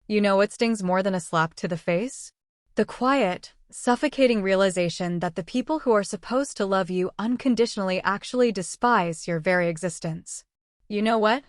You know what stings more than a slap to the face? The quiet, suffocating realization that the people who are supposed to love you unconditionally actually despise your very existence. You know what?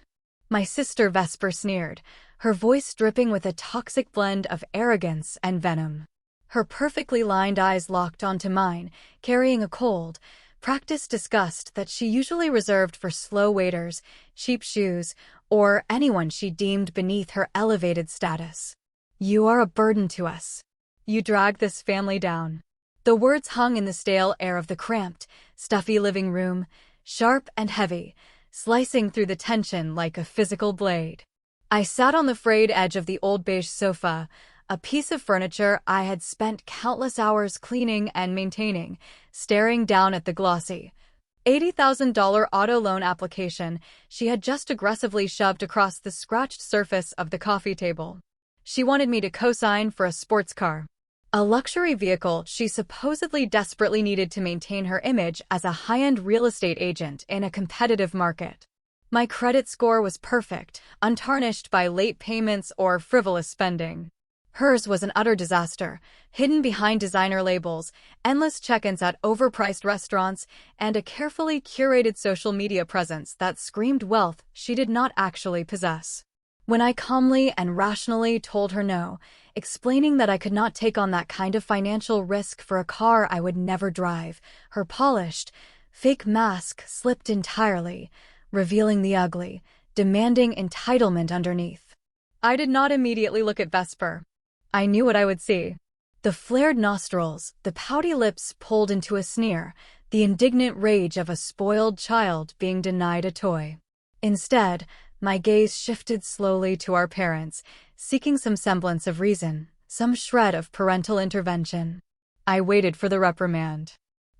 My sister Vesper sneered, her voice dripping with a toxic blend of arrogance and venom. Her perfectly lined eyes locked onto mine, carrying a cold, practiced disgust that she usually reserved for slow waiters, cheap shoes, or anyone she deemed beneath her elevated status. You are a burden to us. You drag this family down. The words hung in the stale air of the cramped, stuffy living room, sharp and heavy, slicing through the tension like a physical blade. I sat on the frayed edge of the old beige sofa, a piece of furniture I had spent countless hours cleaning and maintaining, staring down at the glossy $80,000 auto loan application she had just aggressively shoved across the scratched surface of the coffee table. She wanted me to co-sign for a sports car, a luxury vehicle she supposedly desperately needed to maintain her image as a high-end real estate agent in a competitive market. My credit score was perfect, untarnished by late payments or frivolous spending. Hers was an utter disaster, hidden behind designer labels, endless check-ins at overpriced restaurants, and a carefully curated social media presence that screamed wealth she did not actually possess. When I calmly and rationally told her no, explaining that I could not take on that kind of financial risk for a car I would never drive, her polished, fake mask slipped entirely, revealing the ugly, demanding entitlement underneath. I did not immediately look at Vesper. I knew what I would see. The flared nostrils, the pouty lips pulled into a sneer, the indignant rage of a spoiled child being denied a toy. Instead, my gaze shifted slowly to our parents, seeking some semblance of reason, some shred of parental intervention. I waited for the reprimand.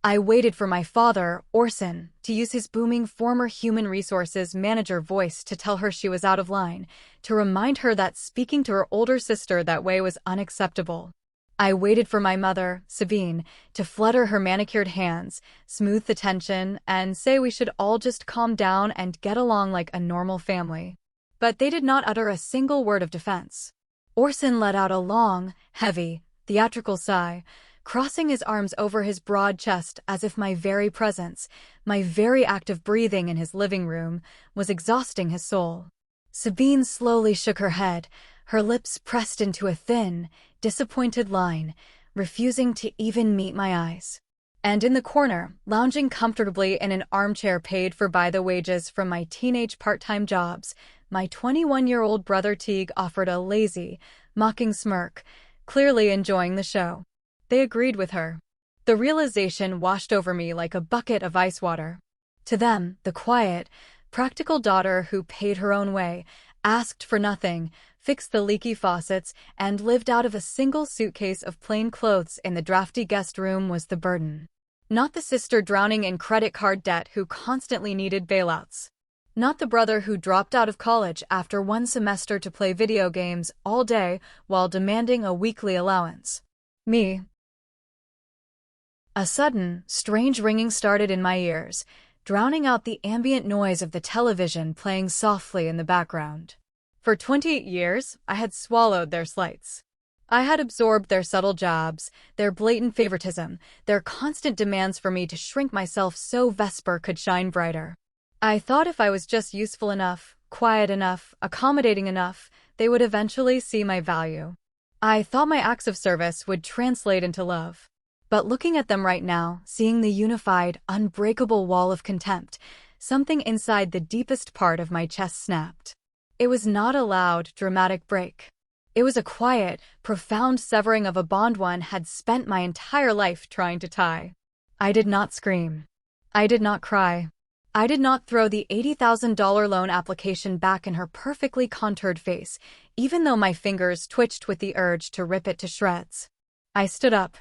I waited for my father, Orson, to use his booming former human resources manager voice to tell her she was out of line, to remind her that speaking to her older sister that way was unacceptable. I waited for my mother, Sabine, to flutter her manicured hands, smooth the tension, and say we should all just calm down and get along like a normal family. But they did not utter a single word of defense. Orson let out a long, heavy, theatrical sigh, crossing his arms over his broad chest as if my very presence, my very act of breathing in his living room, was exhausting his soul. Sabine slowly shook her head, her lips pressed into a thin, disappointed line, refusing to even meet my eyes. And in the corner, lounging comfortably in an armchair paid for by the wages from my teenage part-time jobs, my 21-year-old brother Teague offered a lazy, mocking smirk, clearly enjoying the show. They agreed with her. The realization washed over me like a bucket of ice water. To them, the quiet, practical daughter who paid her own way, asked for nothing, fixed the leaky faucets, and lived out of a single suitcase of plain clothes in the drafty guest room was the burden. Not the sister drowning in credit card debt who constantly needed bailouts. Not the brother who dropped out of college after one semester to play video games all day while demanding a weekly allowance. Me. A sudden, strange ringing started in my ears, drowning out the ambient noise of the television playing softly in the background. For 28 years, I had swallowed their slights. I had absorbed their subtle jabs, their blatant favoritism, their constant demands for me to shrink myself so Vesper could shine brighter. I thought if I was just useful enough, quiet enough, accommodating enough, they would eventually see my value. I thought my acts of service would translate into love. But looking at them right now, seeing the unified, unbreakable wall of contempt, something inside the deepest part of my chest snapped. It was not a loud, dramatic break. It was a quiet, profound severing of a bond one had spent my entire life trying to tie. I did not scream. I did not cry. I did not throw the $80,000 loan application back in her perfectly contoured face, even though my fingers twitched with the urge to rip it to shreds. I stood up.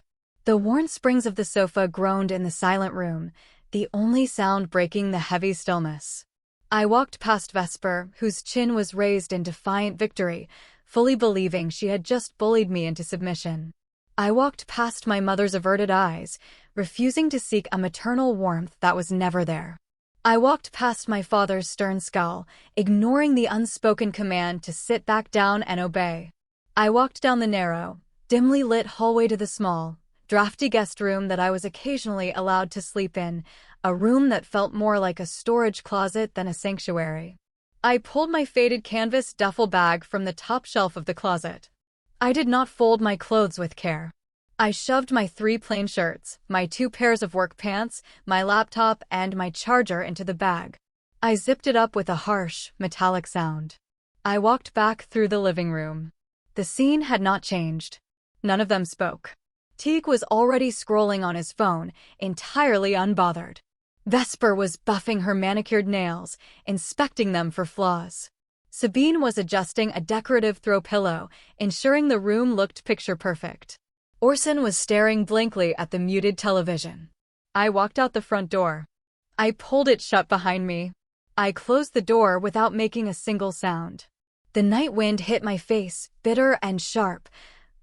The worn springs of the sofa groaned in the silent room, the only sound breaking the heavy stillness. I walked past Vesper, whose chin was raised in defiant victory, fully believing she had just bullied me into submission. I walked past my mother's averted eyes, refusing to seek a maternal warmth that was never there. I walked past my father's stern scowl, ignoring the unspoken command to sit back down and obey. I walked down the narrow, dimly lit hallway to the small, drafty guest room that I was occasionally allowed to sleep in, a room that felt more like a storage closet than a sanctuary. I pulled my faded canvas duffel bag from the top shelf of the closet. I did not fold my clothes with care. I shoved my 3 plain shirts, my 2 pairs of work pants, my laptop, and my charger into the bag. I zipped it up with a harsh, metallic sound. I walked back through the living room. The scene had not changed. None of them spoke. Teague was already scrolling on his phone, entirely unbothered. Vesper was buffing her manicured nails, inspecting them for flaws. Sabine was adjusting a decorative throw pillow, ensuring the room looked picture-perfect. Orson was staring blankly at the muted television. I walked out the front door. I pulled it shut behind me. I closed the door without making a single sound. The night wind hit my face, bitter and sharp,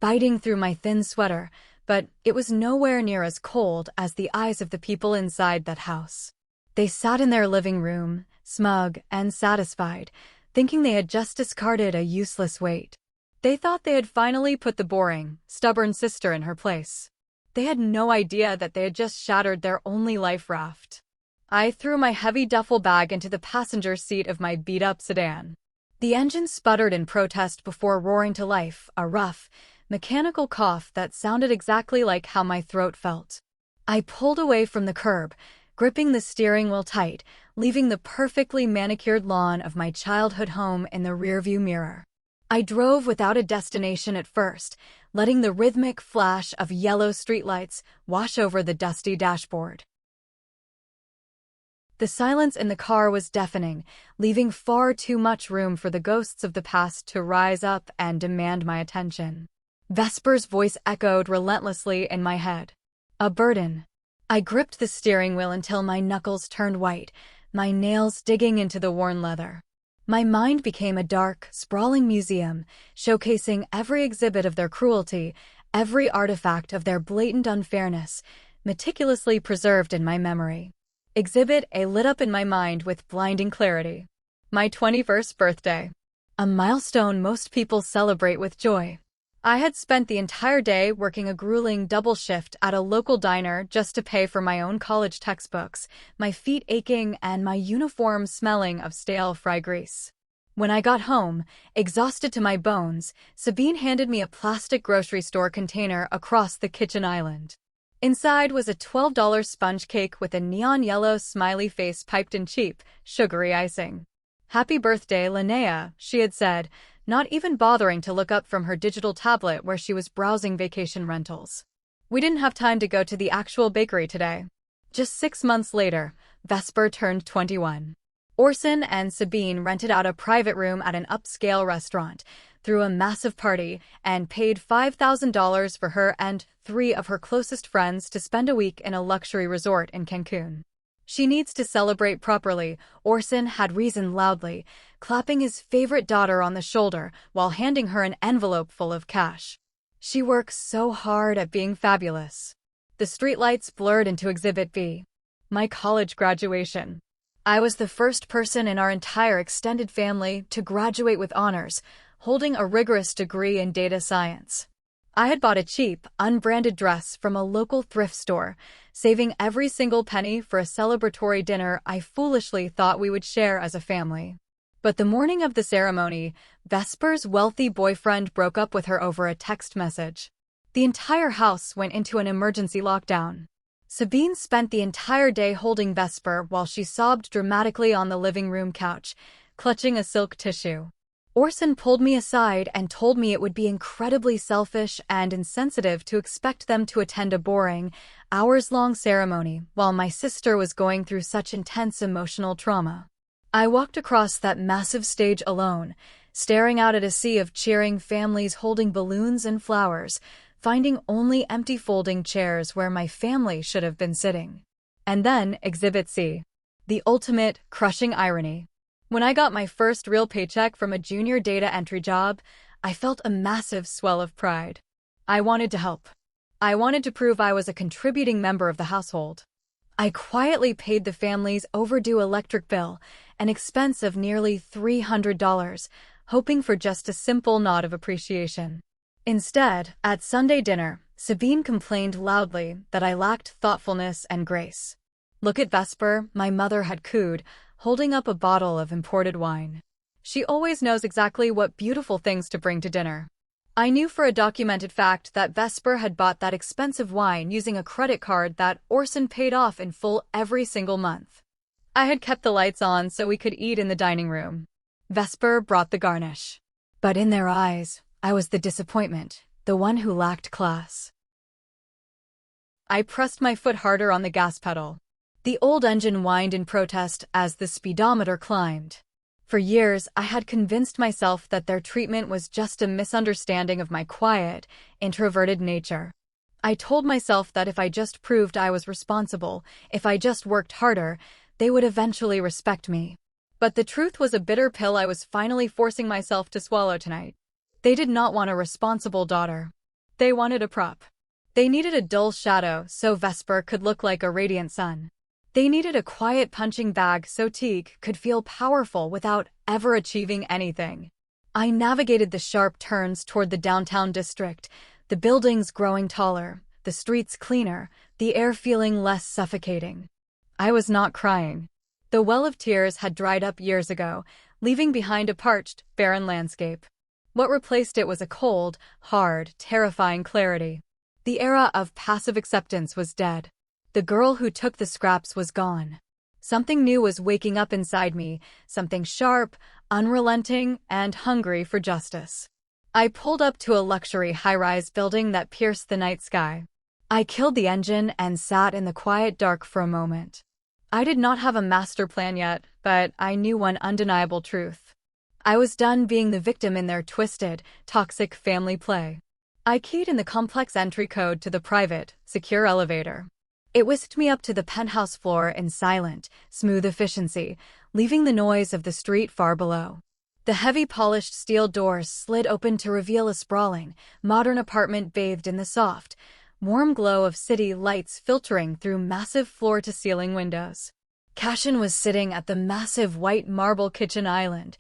biting through my thin sweater, but it was nowhere near as cold as the eyes of the people inside that house. They sat in their living room, smug and satisfied, thinking they had just discarded a useless weight. They thought they had finally put the boring, stubborn sister in her place. They had no idea that they had just shattered their only life raft. I threw my heavy duffel bag into the passenger seat of my beat-up sedan. The engine sputtered in protest before roaring to life, a rough, mechanical cough that sounded exactly like how my throat felt. I pulled away from the curb, gripping the steering wheel tight, leaving the perfectly manicured lawn of my childhood home in the rearview mirror. I drove without a destination at first, letting the rhythmic flash of yellow streetlights wash over the dusty dashboard. The silence in the car was deafening, leaving far too much room for the ghosts of the past to rise up and demand my attention. Vesper's voice echoed relentlessly in my head. A burden. I gripped the steering wheel until my knuckles turned white, my nails digging into the worn leather. My mind became a dark, sprawling museum, showcasing every exhibit of their cruelty, every artifact of their blatant unfairness, meticulously preserved in my memory. Exhibit A lit up in my mind with blinding clarity. My 21st birthday. A milestone most people celebrate with joy. I had spent the entire day working a grueling double shift at a local diner just to pay for my own college textbooks, my feet aching and my uniform smelling of stale fry grease. When I got home, exhausted to my bones, Sabine handed me a plastic grocery store container across the kitchen island. Inside was a $12 sponge cake with a neon yellow smiley face piped in cheap, sugary icing. "Happy birthday, Linnea," she had said, not even bothering to look up from her digital tablet where she was browsing vacation rentals. We didn't have time to go to the actual bakery today. Just 6 months later, Vesper turned 21. Orson and Sabine rented out a private room at an upscale restaurant, threw a massive party, and paid $5,000 for her and 3 of her closest friends to spend a week in a luxury resort in Cancun. "She needs to celebrate properly," Orson had reasoned loudly, clapping his favorite daughter on the shoulder while handing her an envelope full of cash. "She works so hard at being fabulous." The streetlights blurred into Exhibit B. My college graduation. I was the first person in our entire extended family to graduate with honors, holding a rigorous degree in data science. I had bought a cheap, unbranded dress from a local thrift store, saving every single penny for a celebratory dinner I foolishly thought we would share as a family. But the morning of the ceremony, Vesper's wealthy boyfriend broke up with her over a text message. The entire house went into an emergency lockdown. Sabine spent the entire day holding Vesper while she sobbed dramatically on the living room couch, clutching a silk tissue. Orson pulled me aside and told me it would be incredibly selfish and insensitive to expect them to attend a boring, hours-long ceremony while my sister was going through such intense emotional trauma. I walked across that massive stage alone, staring out at a sea of cheering families holding balloons and flowers, finding only empty folding chairs where my family should have been sitting. And then Exhibit C. The ultimate, crushing irony. When I got my first real paycheck from a junior data entry job, I felt a massive swell of pride. I wanted to help. I wanted to prove I was a contributing member of the household. I quietly paid the family's overdue electric bill, an expense of nearly $300, hoping for just a simple nod of appreciation. Instead, at Sunday dinner, Sabine complained loudly that I lacked thoughtfulness and grace. "Look at Vesper," my mother had cooed, holding up a bottle of imported wine. "She always knows exactly what beautiful things to bring to dinner." I knew for a documented fact that Vesper had bought that expensive wine using a credit card that Orson paid off in full every single month. I had kept the lights on so we could eat in the dining room. Vesper brought the garnish. But in their eyes, I was the disappointment, the one who lacked class. I pressed my foot harder on the gas pedal. The old engine whined in protest as the speedometer climbed. For years, I had convinced myself that their treatment was just a misunderstanding of my quiet, introverted nature. I told myself that if I just proved I was responsible, if I just worked harder, they would eventually respect me. But the truth was a bitter pill I was finally forcing myself to swallow tonight. They did not want a responsible daughter. They wanted a prop. They needed a dull shadow so Vesper could look like a radiant sun. They needed a quiet punching bag so Teague could feel powerful without ever achieving anything. I navigated the sharp turns toward the downtown district, the buildings growing taller, the streets cleaner, the air feeling less suffocating. I was not crying. The well of tears had dried up years ago, leaving behind a parched, barren landscape. What replaced it was a cold, hard, terrifying clarity. The era of passive acceptance was dead. The girl who took the scraps was gone. Something new was waking up inside me, something sharp, unrelenting, and hungry for justice. I pulled up to a luxury high-rise building that pierced the night sky. I killed the engine and sat in the quiet dark for a moment. I did not have a master plan yet, but I knew one undeniable truth. I was done being the victim in their twisted, toxic family play. I keyed in the complex entry code to the private, secure elevator. It whisked me up to the penthouse floor in silent, smooth efficiency, leaving the noise of the street far below. The heavy polished steel doors slid open to reveal a sprawling, modern apartment bathed in the soft, warm glow of city lights filtering through massive floor-to-ceiling windows. Cashin was sitting at the massive white marble kitchen island,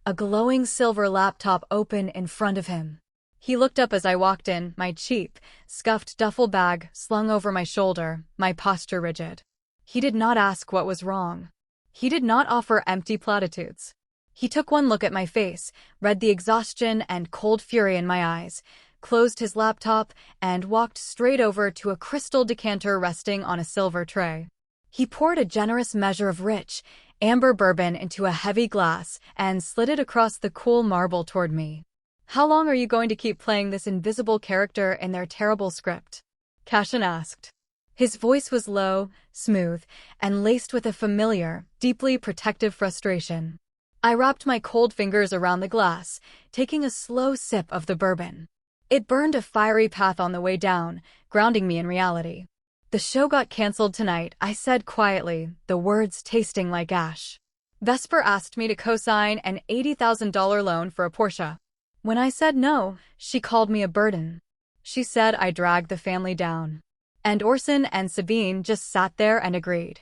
a glowing silver laptop open in front of him. He looked up as I walked in, my cheap, scuffed duffel bag slung over my shoulder, my posture rigid. He did not ask what was wrong. He did not offer empty platitudes. He took one look at my face, read the exhaustion and cold fury in my eyes, closed his laptop, and walked straight over to a crystal decanter resting on a silver tray. He poured a generous measure of rich, amber bourbon into a heavy glass and slid it across the cool marble toward me. "How long are you going to keep playing this invisible character in their terrible script?" Cashin asked. His voice was low, smooth, and laced with a familiar, deeply protective frustration. I wrapped my cold fingers around the glass, taking a slow sip of the bourbon. It burned a fiery path on the way down, grounding me in reality. "The show got canceled tonight," I said quietly, the words tasting like ash. "Vesper asked me to co-sign an $80,000 loan for a Porsche. When I said no, she called me a burden. She said I dragged the family down. And Orson and Sabine just sat there and agreed."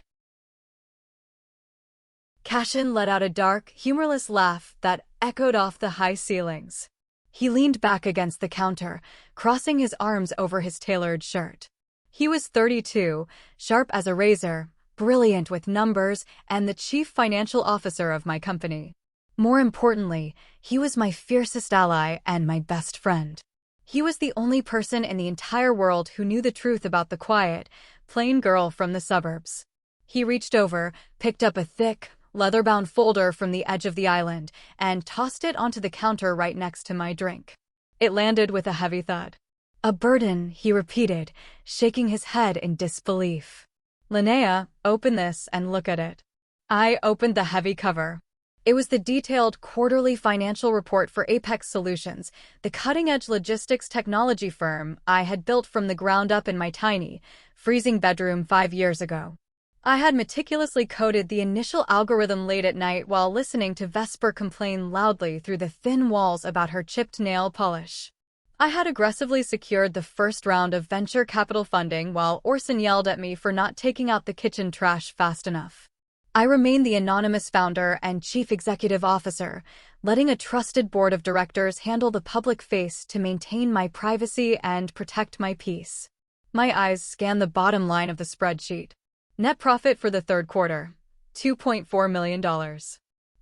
Cashin let out a dark, humorless laugh that echoed off the high ceilings. He leaned back against the counter, crossing his arms over his tailored shirt. He was 32, sharp as a razor, brilliant with numbers, and the chief financial officer of my company. More importantly, he was my fiercest ally and my best friend. He was the only person in the entire world who knew the truth about the quiet, plain girl from the suburbs. He reached over, picked up a thick, leather-bound folder from the edge of the island, and tossed it onto the counter right next to my drink. It landed with a heavy thud. "A burden," he repeated, shaking his head in disbelief. "Linnea, open this and look at it." I opened the heavy cover. It was the detailed quarterly financial report for Apex Solutions, the cutting-edge logistics technology firm I had built from the ground up in my tiny, freezing bedroom 5 years ago. I had meticulously coded the initial algorithm late at night while listening to Vesper complain loudly through the thin walls about her chipped nail polish. I had aggressively secured the first round of venture capital funding while Orson yelled at me for not taking out the kitchen trash fast enough. I remained the anonymous founder and chief executive officer, letting a trusted board of directors handle the public face to maintain my privacy and protect my peace. My eyes scanned the bottom line of the spreadsheet. Net profit for the third quarter, $2.4 million.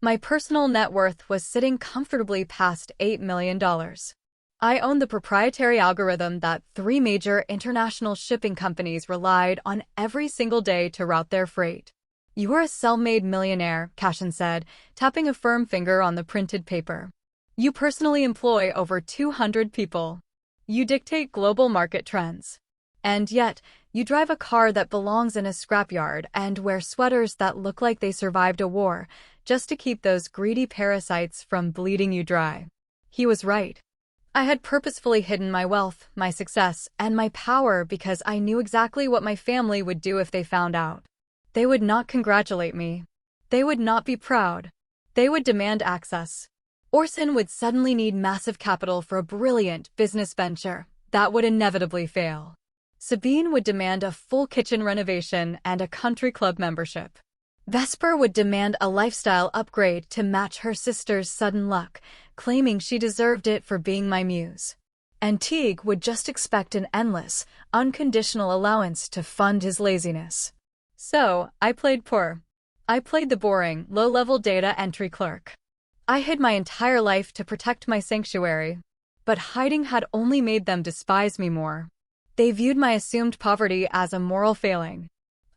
My personal net worth was sitting comfortably past $8 million. I owned the proprietary algorithm that 3 major international shipping companies relied on every single day to route their freight. "You are a self-made millionaire," Cashin said, tapping a firm finger on the printed paper. "You personally employ over 200 people. You dictate global market trends. And yet, you drive a car that belongs in a scrapyard and wear sweaters that look like they survived a war, just to keep those greedy parasites from bleeding you dry." He was right. I had purposefully hidden my wealth, my success, and my power because I knew exactly what my family would do if they found out. They would not congratulate me. They would not be proud. They would demand access. Orson would suddenly need massive capital for a brilliant business venture that would inevitably fail. Sabine would demand a full kitchen renovation and a country club membership. Vesper would demand a lifestyle upgrade to match her sister's sudden luck, claiming she deserved it for being my muse. And Teague would just expect an endless, unconditional allowance to fund his laziness. So, I played poor. I played the boring, low-level data entry clerk. I hid my entire life to protect my sanctuary. But hiding had only made them despise me more. They viewed my assumed poverty as a moral failing.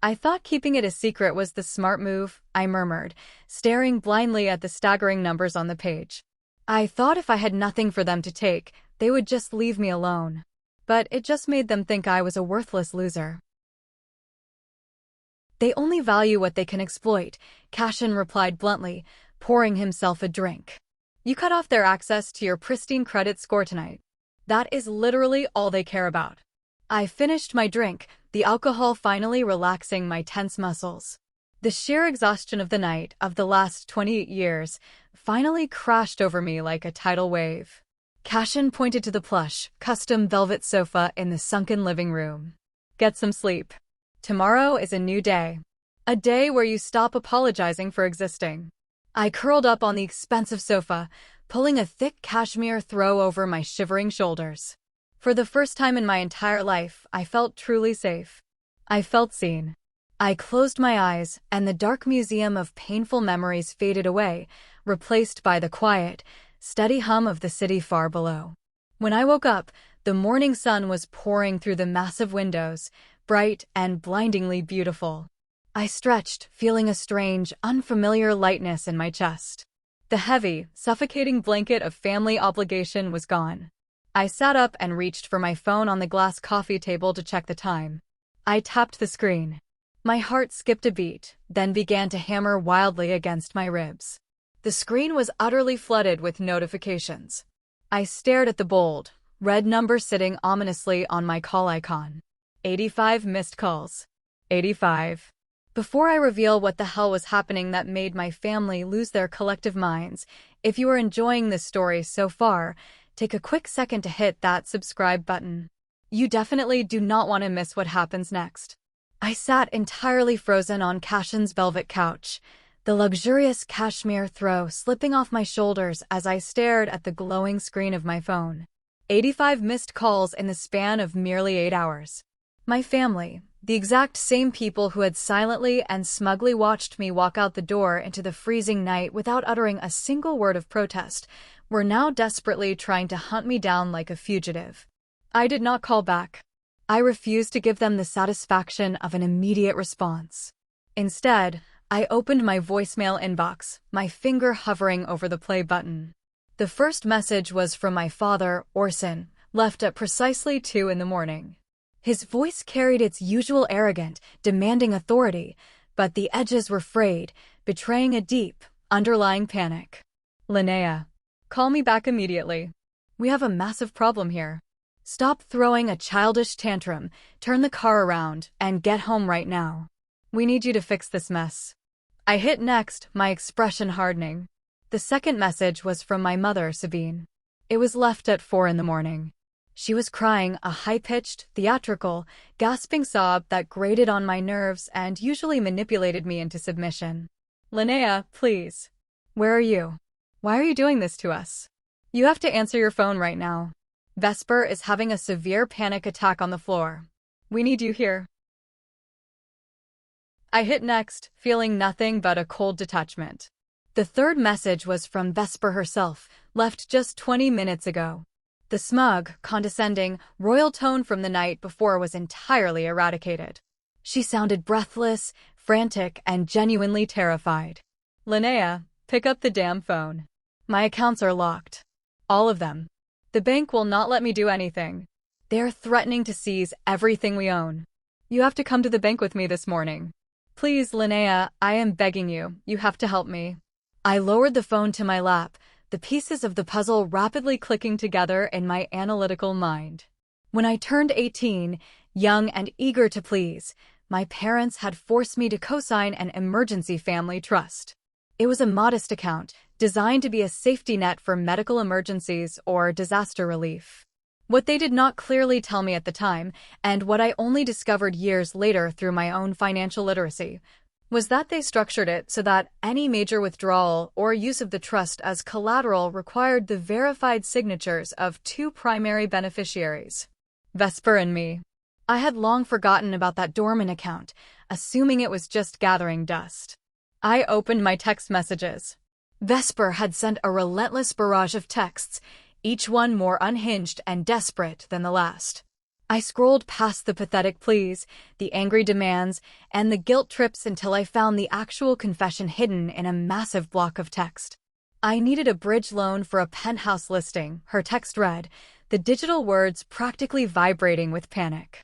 "I thought keeping it a secret was the smart move," I murmured, staring blindly at the staggering numbers on the page. "I thought if I had nothing for them to take, they would just leave me alone." But it just made them think I was a worthless loser. "They only value what they can exploit," Cashin replied bluntly, pouring himself a drink. "You cut off their access to your pristine credit score tonight. That is literally all they care about." I finished my drink, the alcohol finally relaxing my tense muscles. The sheer exhaustion of the night, of the last 28 years, finally crashed over me like a tidal wave. Cashin pointed to the plush, custom velvet sofa in the sunken living room. "Get some sleep. Tomorrow is a new day. A day where you stop apologizing for existing." I curled up on the expensive sofa, pulling a thick cashmere throw over my shivering shoulders. For the first time in my entire life, I felt truly safe. I felt seen. I closed my eyes, and the dark museum of painful memories faded away, replaced by the quiet, steady hum of the city far below. When I woke up, the morning sun was pouring through the massive windows, bright and blindingly beautiful. I stretched, feeling a strange, unfamiliar lightness in my chest. The heavy, suffocating blanket of family obligation was gone. I sat up and reached for my phone on the glass coffee table to check the time. I tapped the screen. My heart skipped a beat, then began to hammer wildly against my ribs. The screen was utterly flooded with notifications. I stared at the bold, red number sitting ominously on my call icon. 85 missed calls. 85. Before I reveal what the hell was happening that made my family lose their collective minds, if you are enjoying this story so far, take a quick second to hit that subscribe button. You definitely do not want to miss what happens next. I sat entirely frozen on Cashin's velvet couch, the luxurious cashmere throw slipping off my shoulders as I stared at the glowing screen of my phone. 85 missed calls in the span of merely 8 hours. My family, the exact same people who had silently and smugly watched me walk out the door into the freezing night without uttering a single word of protest, were now desperately trying to hunt me down like a fugitive. I did not call back. I refused to give them the satisfaction of an immediate response. Instead, I opened my voicemail inbox, my finger hovering over the play button. The first message was from my father, Orson, left at precisely 2 in the morning. His voice carried its usual arrogant, demanding authority, but the edges were frayed, betraying a deep, underlying panic. "Linnea, call me back immediately. We have a massive problem here. Stop throwing a childish tantrum, turn the car around, and get home right now. We need you to fix this mess." I hit next, my expression hardening. The second message was from my mother, Sabine. It was left at 4 in the morning. She was crying a high-pitched, theatrical, gasping sob that grated on my nerves and usually manipulated me into submission. "Linnea, please. Where are you? Why are you doing this to us? You have to answer your phone right now. Vesper is having a severe panic attack on the floor. We need you here. I hit next, feeling nothing but a cold detachment. The third message was from Vesper herself, left just 20 minutes ago. The smug, condescending, royal tone from the night before was entirely eradicated. She sounded breathless, frantic, and genuinely terrified. Linnea, pick up the damn phone. My accounts are locked. All of them. The bank will not let me do anything. They're threatening to seize everything we own. You have to come to the bank with me this morning. Please, Linnea, I am begging you, you have to help me. I lowered the phone to my lap, the pieces of the puzzle rapidly clicking together in my analytical mind. When I turned 18, young and eager to please, my parents had forced me to co-sign an emergency family trust. It was a modest account, designed to be a safety net for medical emergencies or disaster relief. What they did not clearly tell me at the time, and what I only discovered years later through my own financial literacy, was that they structured it so that any major withdrawal or use of the trust as collateral required the verified signatures of two primary beneficiaries, Vesper and me. I had long forgotten about that dormant account, assuming it was just gathering dust. I opened my text messages. Vesper had sent a relentless barrage of texts, each one more unhinged and desperate than the last. I scrolled past the pathetic pleas, the angry demands, and the guilt trips until I found the actual confession hidden in a massive block of text. I needed a bridge loan for a penthouse listing, her text read, the digital words practically vibrating with panic.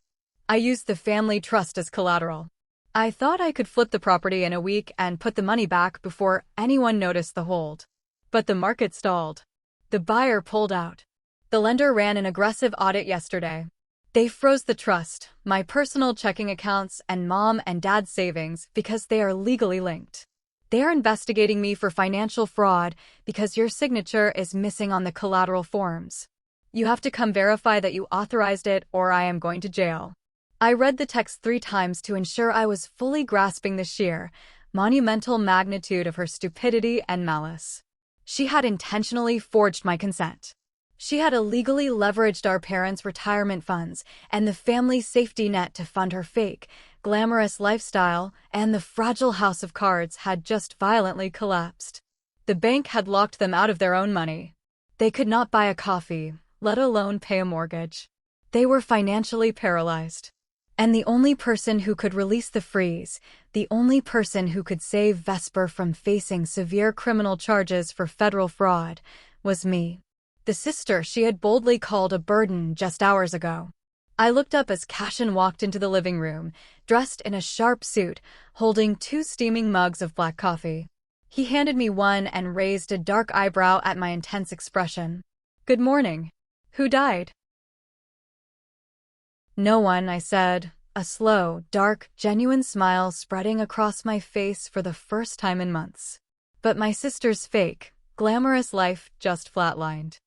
I used the family trust as collateral. I thought I could flip the property in a week and put the money back before anyone noticed the hold. But the market stalled. The buyer pulled out. The lender ran an aggressive audit yesterday. They froze the trust, my personal checking accounts, and mom and dad's savings because they are legally linked. They are investigating me for financial fraud because your signature is missing on the collateral forms. You have to come verify that you authorized it or I am going to jail. I read the text 3 times to ensure I was fully grasping the sheer, monumental magnitude of her stupidity and malice. She had intentionally forged my consent. She had illegally leveraged our parents' retirement funds and the family safety net to fund her fake, glamorous lifestyle, and the fragile house of cards had just violently collapsed. The bank had locked them out of their own money. They could not buy a coffee, let alone pay a mortgage. They were financially paralyzed. And the only person who could release the freeze, the only person who could save Vesper from facing severe criminal charges for federal fraud, was me. The sister she had boldly called a burden just hours ago. I looked up as Cashin walked into the living room, dressed in a sharp suit, holding 2 steaming mugs of black coffee. He handed me one and raised a dark eyebrow at my intense expression. Good morning. Who died? No one, I said, a slow, dark, genuine smile spreading across my face for the first time in months. But my sister's fake, glamorous life just flatlined.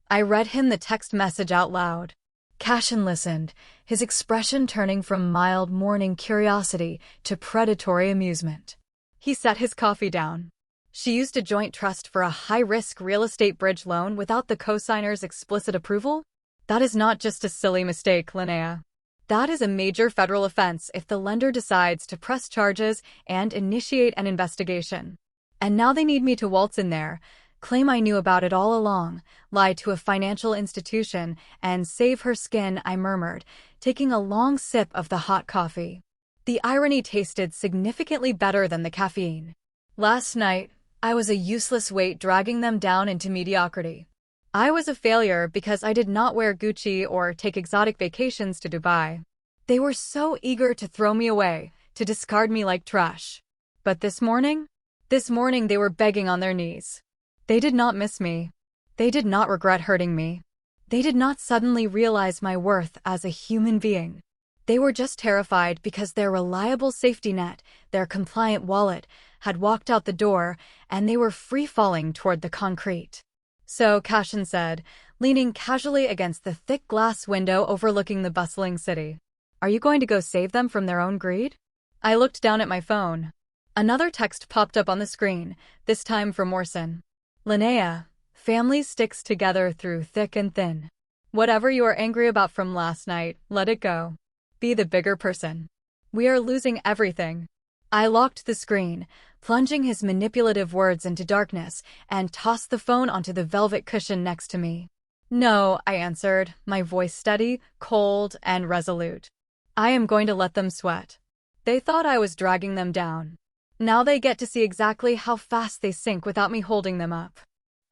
I read him the text message out loud. Cashin listened, his expression turning from mild mourning curiosity to predatory amusement. He set his coffee down. She used a joint trust for a high-risk real estate bridge loan without the co-signer's explicit approval? That is not just a silly mistake, Linnea. That is a major federal offense if the lender decides to press charges and initiate an investigation. And now they need me to waltz in there, claim I knew about it all along, lie to a financial institution, and save her skin, I murmured, taking a long sip of the hot coffee. The irony tasted significantly better than the caffeine. Last night, I was a useless weight dragging them down into mediocrity. I was a failure because I did not wear Gucci or take exotic vacations to Dubai. They were so eager to throw me away, to discard me like trash. But this morning they were begging on their knees. They did not miss me. They did not regret hurting me. They did not suddenly realize my worth as a human being. They were just terrified because their reliable safety net, their compliant wallet, had walked out the door, and they were free-falling toward the concrete. So, Cashin said, leaning casually against the thick glass window overlooking the bustling city. Are you going to go save them from their own greed? I looked down at my phone. Another text popped up on the screen, this time from Morrison. Linnea, family sticks together through thick and thin. Whatever you are angry about from last night, let it go. Be the bigger person. We are losing everything. I locked the screen, plunging his manipulative words into darkness, and tossed the phone onto the velvet cushion next to me. No, I answered, my voice steady, cold, and resolute. I am going to let them sweat. They thought I was dragging them down. Now they get to see exactly how fast they sink without me holding them up.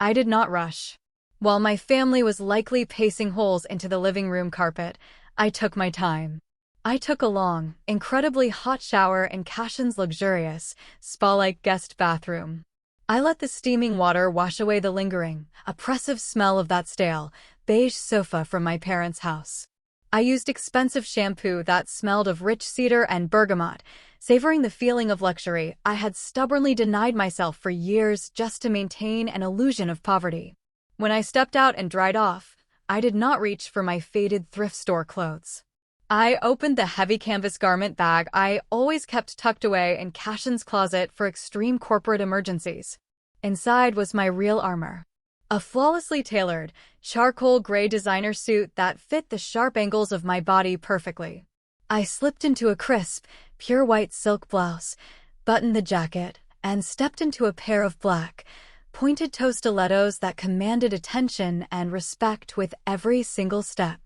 I did not rush. While my family was likely pacing holes into the living room carpet, I took my time. I took a long, incredibly hot shower in Cashin's luxurious, spa-like guest bathroom. I let the steaming water wash away the lingering, oppressive smell of that stale, beige sofa from my parents' house. I used expensive shampoo that smelled of rich cedar and bergamot, savoring the feeling of luxury I had stubbornly denied myself for years just to maintain an illusion of poverty. When I stepped out and dried off, I did not reach for my faded thrift store clothes. I opened the heavy canvas garment bag I always kept tucked away in Cashin's closet for extreme corporate emergencies. Inside was my real armor. A flawlessly tailored, charcoal gray designer suit that fit the sharp angles of my body perfectly. I slipped into a crisp, pure white silk blouse, buttoned the jacket, and stepped into a pair of black, pointed-toe stilettos that commanded attention and respect with every single step.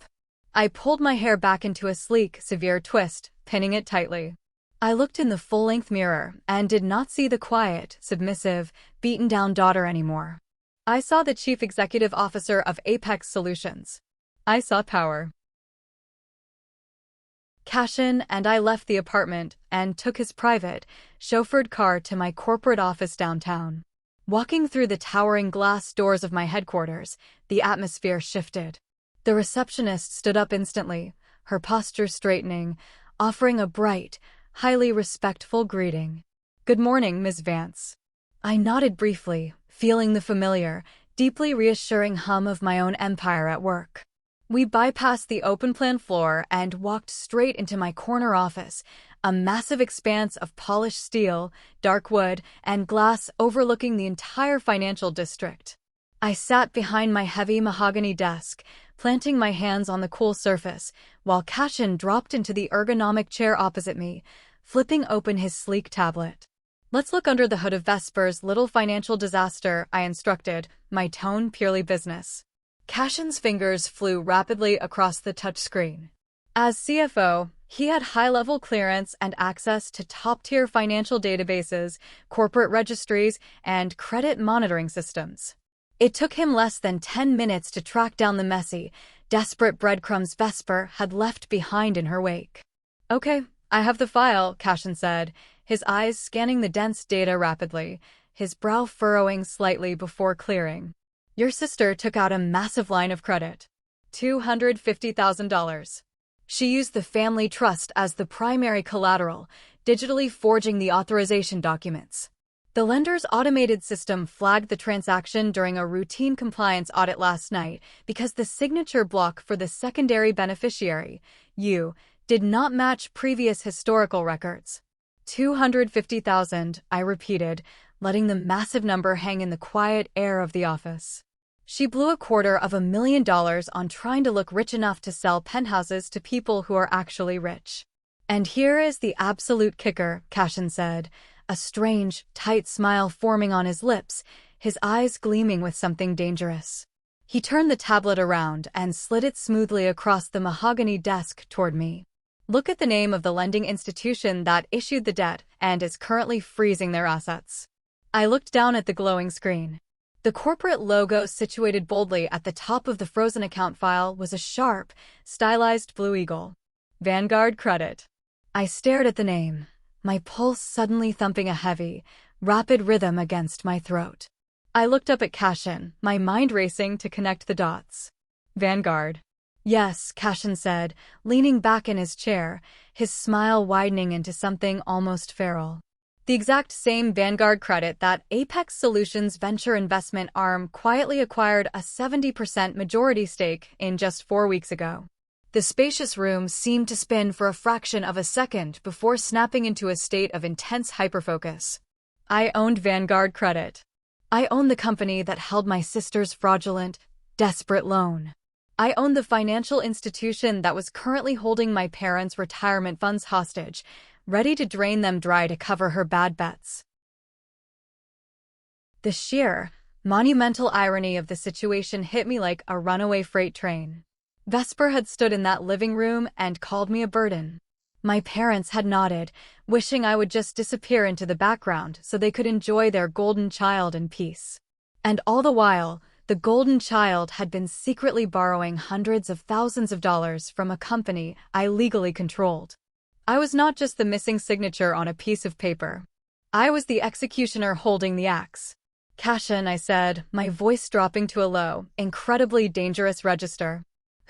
I pulled my hair back into a sleek, severe twist, pinning it tightly. I looked in the full-length mirror and did not see the quiet, submissive, beaten-down daughter anymore. I saw the chief executive officer of Apex Solutions. I saw power. Cashin and I left the apartment and took his private, chauffeured car to my corporate office downtown. Walking through the towering glass doors of my headquarters, the atmosphere shifted. The receptionist stood up instantly, her posture straightening, offering a bright, highly respectful greeting. "Good morning, Ms. Vance." I nodded briefly, feeling the familiar, deeply reassuring hum of my own empire at work. We bypassed the open-plan floor and walked straight into my corner office, a massive expanse of polished steel, dark wood, and glass overlooking the entire financial district. I sat behind my heavy mahogany desk, planting my hands on the cool surface, while Cashin dropped into the ergonomic chair opposite me, flipping open his sleek tablet. "Let's look under the hood of Vesper's little financial disaster," I instructed, my tone purely business. Cashin's fingers flew rapidly across the touchscreen. As CFO, he had high-level clearance and access to top-tier financial databases, corporate registries, and credit monitoring systems. It took him less than 10 minutes to track down the messy, desperate breadcrumbs Vesper had left behind in her wake. "Okay, I have the file," Cashin said, his eyes scanning the dense data rapidly, his brow furrowing slightly before clearing. "Your sister took out a massive line of credit. $250,000. She used the family trust as the primary collateral, digitally forging the authorization documents. The lender's automated system flagged the transaction during a routine compliance audit last night because the signature block for the secondary beneficiary, you, did not match previous historical records." $250,000, I repeated, letting the massive number hang in the quiet air of the office. She blew $250,000 on trying to look rich enough to sell penthouses to people who are actually rich. "And here is the absolute kicker," Cashin said, a strange, tight smile forming on his lips, his eyes gleaming with something dangerous. He turned the tablet around and slid it smoothly across the mahogany desk toward me. "Look at the name of the lending institution that issued the debt and is currently freezing their assets." I looked down at the glowing screen. The corporate logo situated boldly at the top of the frozen account file was a sharp, stylized blue eagle. Vanguard Credit. I stared at the name, my pulse suddenly thumping a heavy, rapid rhythm against my throat. I looked up at Cashin, my mind racing to connect the dots. "Vanguard." "Yes," Cashin said, leaning back in his chair, his smile widening into something almost feral. "The exact same Vanguard Credit that Apex Solutions' venture investment arm quietly acquired a 70% majority stake in just 4 weeks ago." The spacious room seemed to spin for a fraction of a second before snapping into a state of intense hyperfocus. "I owned Vanguard Credit." I own the company that held my sister's fraudulent, desperate loan. I own the financial institution that was currently holding my parents' retirement funds hostage, ready to drain them dry to cover her bad bets. The sheer, monumental irony of the situation hit me like a runaway freight train. Vesper had stood in that living room and called me a burden. My parents had nodded, wishing I would just disappear into the background so they could enjoy their golden child in peace. And all the while, the golden child had been secretly borrowing hundreds of thousands of dollars from a company I legally controlled. I was not just the missing signature on a piece of paper. I was the executioner holding the axe. Cashin, I said, my voice dropping to a low, incredibly dangerous register.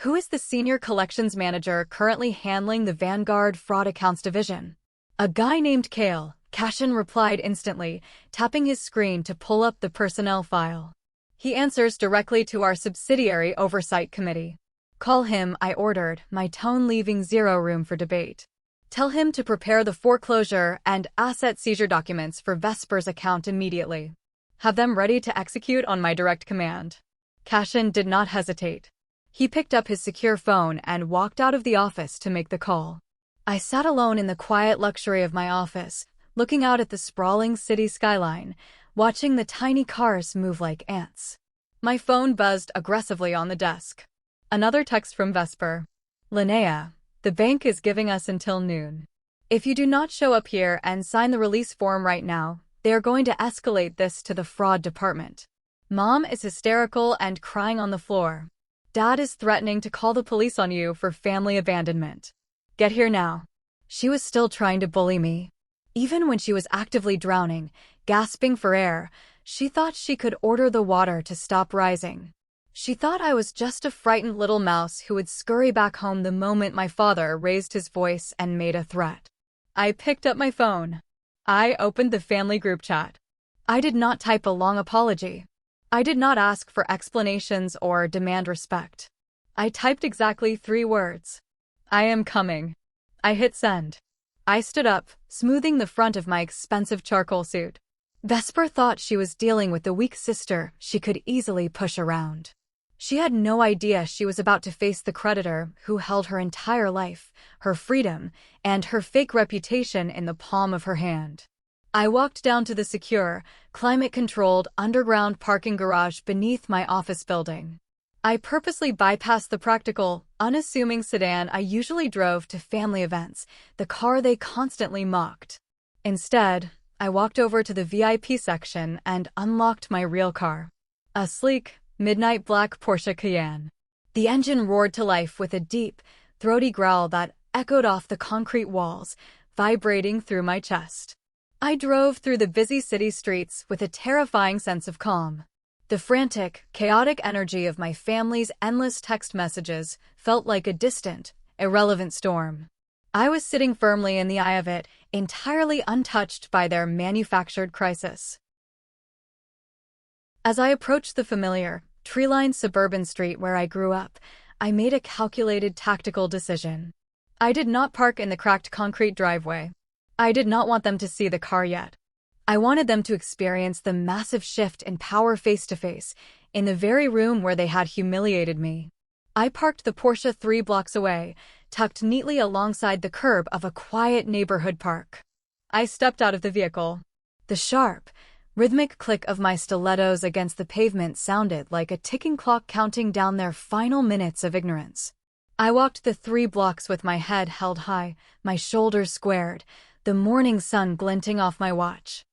Who is the senior collections manager currently handling the Vanguard Fraud Accounts Division? A guy named Kale, Cashin replied instantly, tapping his screen to pull up the personnel file. He answers directly to our subsidiary oversight committee. Call him, I ordered, my tone leaving zero room for debate. Tell him to prepare the foreclosure and asset seizure documents for Vesper's account immediately. Have them ready to execute on my direct command. Cashin did not hesitate. He picked up his secure phone and walked out of the office to make the call. I sat alone in the quiet luxury of my office, looking out at the sprawling city skyline, watching the tiny cars move like ants. My phone buzzed aggressively on the desk. Another text from Vesper. Linnea, the bank is giving us until noon. If you do not show up here and sign the release form right now, they are going to escalate this to the fraud department. Mom is hysterical and crying on the floor. Dad is threatening to call the police on you for family abandonment. Get here now. She was still trying to bully me. Even when she was actively drowning, gasping for air, she thought she could order the water to stop rising. She thought I was just a frightened little mouse who would scurry back home the moment my father raised his voice and made a threat. I picked up my phone. I opened the family group chat. I did not type a long apology. I did not ask for explanations or demand respect. I typed exactly 3 words. I am coming. I hit send. I stood up, smoothing the front of my expensive charcoal suit. Vesper thought she was dealing with the weak sister she could easily push around. She had no idea she was about to face the creditor who held her entire life, her freedom, and her fake reputation in the palm of her hand. I walked down to the secure, climate-controlled underground parking garage beneath my office building. I purposely bypassed the practical, unassuming sedan I usually drove to family events, the car they constantly mocked. Instead, I walked over to the VIP section and unlocked my real car. A sleek, midnight black Porsche Cayenne. The engine roared to life with a deep, throaty growl that echoed off the concrete walls, vibrating through my chest. I drove through the busy city streets with a terrifying sense of calm. The frantic, chaotic energy of my family's endless text messages felt like a distant, irrelevant storm. I was sitting firmly in the eye of it, entirely untouched by their manufactured crisis. As I approached the familiar, tree-lined suburban street where I grew up, I made a calculated tactical decision. I did not park in the cracked concrete driveway. I did not want them to see the car yet. I wanted them to experience the massive shift in power face-to-face, in the very room where they had humiliated me. I parked the Porsche 3 blocks away, tucked neatly alongside the curb of a quiet neighborhood park. I stepped out of the vehicle. The sharp, rhythmic click of my stilettos against the pavement sounded like a ticking clock counting down their final minutes of ignorance. I walked the 3 blocks with my head held high, my shoulders squared, the morning sun glinting off my watch.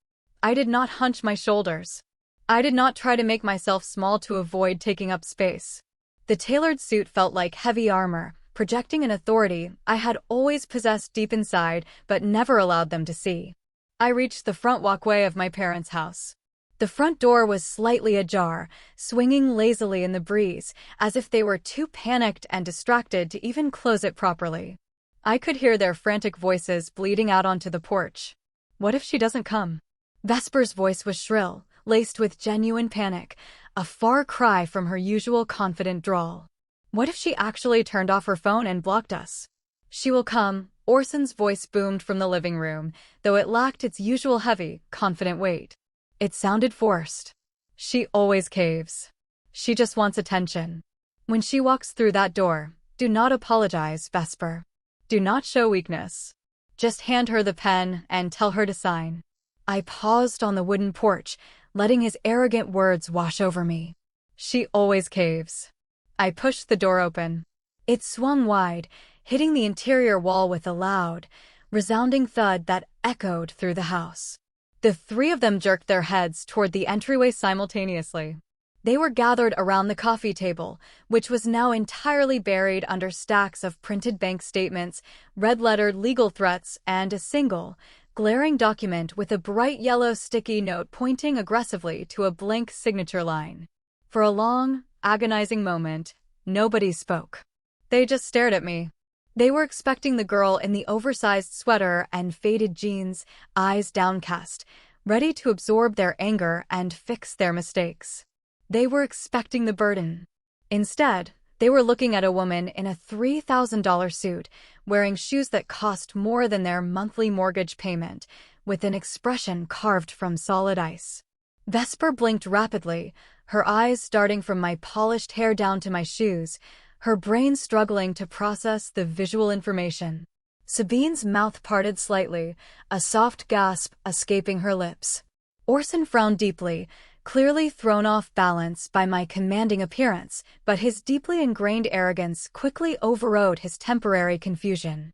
I did not hunch my shoulders. I did not try to make myself small to avoid taking up space. The tailored suit felt like heavy armor, projecting an authority I had always possessed deep inside but never allowed them to see. I reached the front walkway of my parents' house. The front door was slightly ajar, swinging lazily in the breeze, as if they were too panicked and distracted to even close it properly. I could hear their frantic voices bleeding out onto the porch. What if she doesn't come? Vesper's voice was shrill, laced with genuine panic, a far cry from her usual confident drawl. What if she actually turned off her phone and blocked us? She will come, Orson's voice boomed from the living room, though it lacked its usual heavy, confident weight. It sounded forced. She always caves. She just wants attention. When she walks through that door, do not apologize, Vesper. Do not show weakness. Just hand her the pen and tell her to sign. I paused on the wooden porch, letting his arrogant words wash over me. She always caves. I pushed the door open. It swung wide, hitting the interior wall with a loud, resounding thud that echoed through the house. The three of them jerked their heads toward the entryway simultaneously. They were gathered around the coffee table, which was now entirely buried under stacks of printed bank statements, red-lettered legal threats, and a single, glaring document with a bright yellow sticky note pointing aggressively to a blank signature line. For a long, agonizing moment, nobody spoke. They just stared at me. They were expecting the girl in the oversized sweater and faded jeans, eyes downcast, ready to absorb their anger and fix their mistakes. They were expecting the burden. Instead, they were looking at a woman in a $3,000 suit, wearing shoes that cost more than their monthly mortgage payment, with an expression carved from solid ice. Vesper blinked rapidly, her eyes darting from my polished hair down to my shoes, her brain struggling to process the visual information. Sabine's mouth parted slightly, a soft gasp escaping her lips. Orson frowned deeply, clearly thrown off balance by my commanding appearance, but his deeply ingrained arrogance quickly overrode his temporary confusion.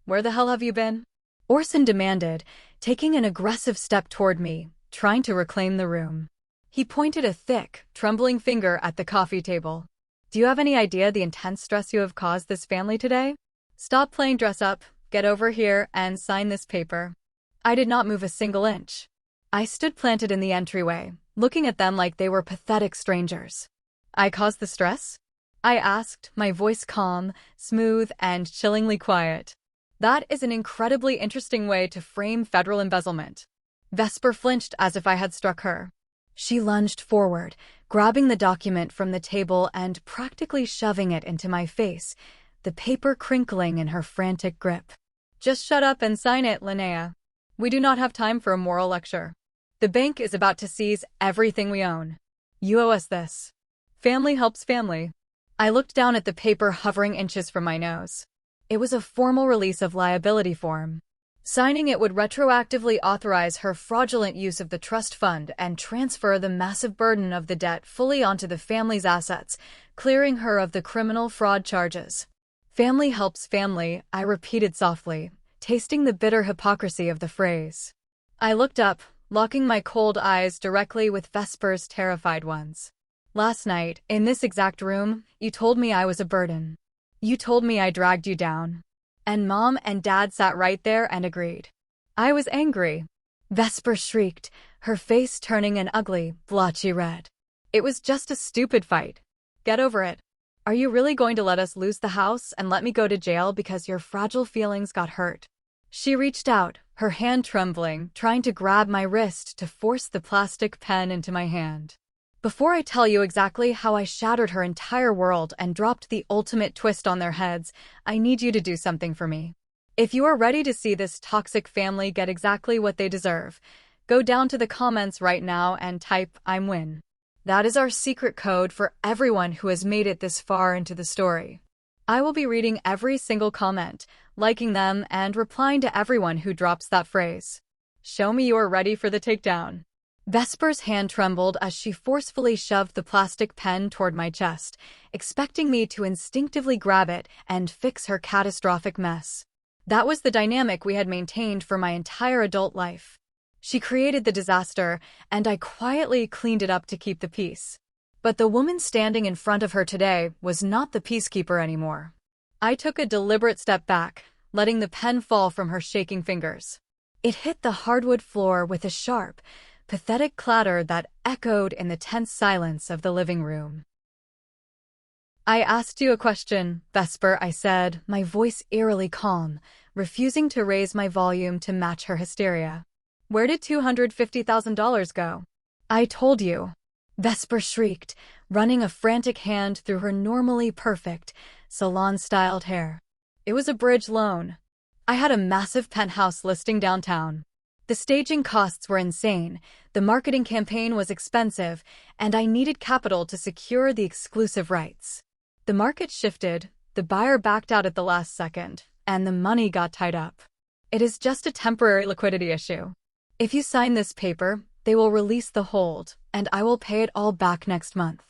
"Where the hell have you been?" Orson demanded, taking an aggressive step toward me, trying to reclaim the room. He pointed a thick, trembling finger at the coffee table. "Do you have any idea the intense stress you have caused this family today? Stop playing dress up, get over here, and sign this paper." I did not move a single inch. I stood planted in the entryway, looking at them like they were pathetic strangers. "I caused the stress?" I asked, my voice calm, smooth, and chillingly quiet. That is an incredibly interesting way to frame federal embezzlement. Vesper flinched as if I had struck her. She lunged forward, grabbing the document from the table and practically shoving it into my face, the paper crinkling in her frantic grip. "Just shut up and sign it, Linnea. We do not have time for a moral lecture. The bank is about to seize everything we own. You owe us this. Family helps family." I looked down at the paper hovering inches from my nose. It was a formal release of liability form. Signing it would retroactively authorize her fraudulent use of the trust fund and transfer the massive burden of the debt fully onto the family's assets, clearing her of the criminal fraud charges. "Family helps family," I repeated softly, tasting the bitter hypocrisy of the phrase. I looked up, locking my cold eyes directly with Vesper's terrified ones. "Last night, in this exact room, you told me I was a burden. You told me I dragged you down. And Mom and Dad sat right there and agreed. I was angry." Vesper shrieked, her face turning an ugly, blotchy red. "It was just a stupid fight. Get over it. Are you really going to let us lose the house and let me go to jail because your fragile feelings got hurt?" She reached out, her hand trembling, trying to grab my wrist to force the plastic pen into my hand. "Before I tell you exactly how I shattered her entire world and dropped the ultimate twist on their heads, I need you to do something for me. If you are ready to see this toxic family get exactly what they deserve, go down to the comments right now and type 'I'm win.' That is our secret code for everyone who has made it this far into the story. I will be reading every single comment, liking them, and replying to everyone who drops that phrase. Show me you are ready for the takedown." Vesper's hand trembled as she forcefully shoved the plastic pen toward my chest, expecting me to instinctively grab it and fix her catastrophic mess. That was the dynamic we had maintained for my entire adult life. She created the disaster, and I quietly cleaned it up to keep the peace. But the woman standing in front of her today was not the peacekeeper anymore. I took a deliberate step back, letting the pen fall from her shaking fingers. It hit the hardwood floor with a sharp, pathetic clatter that echoed in the tense silence of the living room. "I asked you a question, Vesper," I said, my voice eerily calm, refusing to raise my volume to match her hysteria. "Where did $250,000 go?" "I told you," Vesper shrieked, running a frantic hand through her normally perfect, salon-styled hair. "It was a bridge loan. I had a massive penthouse listing downtown. The staging costs were insane, the marketing campaign was expensive, and I needed capital to secure the exclusive rights. The market shifted, the buyer backed out at the last second, and the money got tied up. It is just a temporary liquidity issue. If you sign this paper, they will release the hold, and I will pay it all back next month.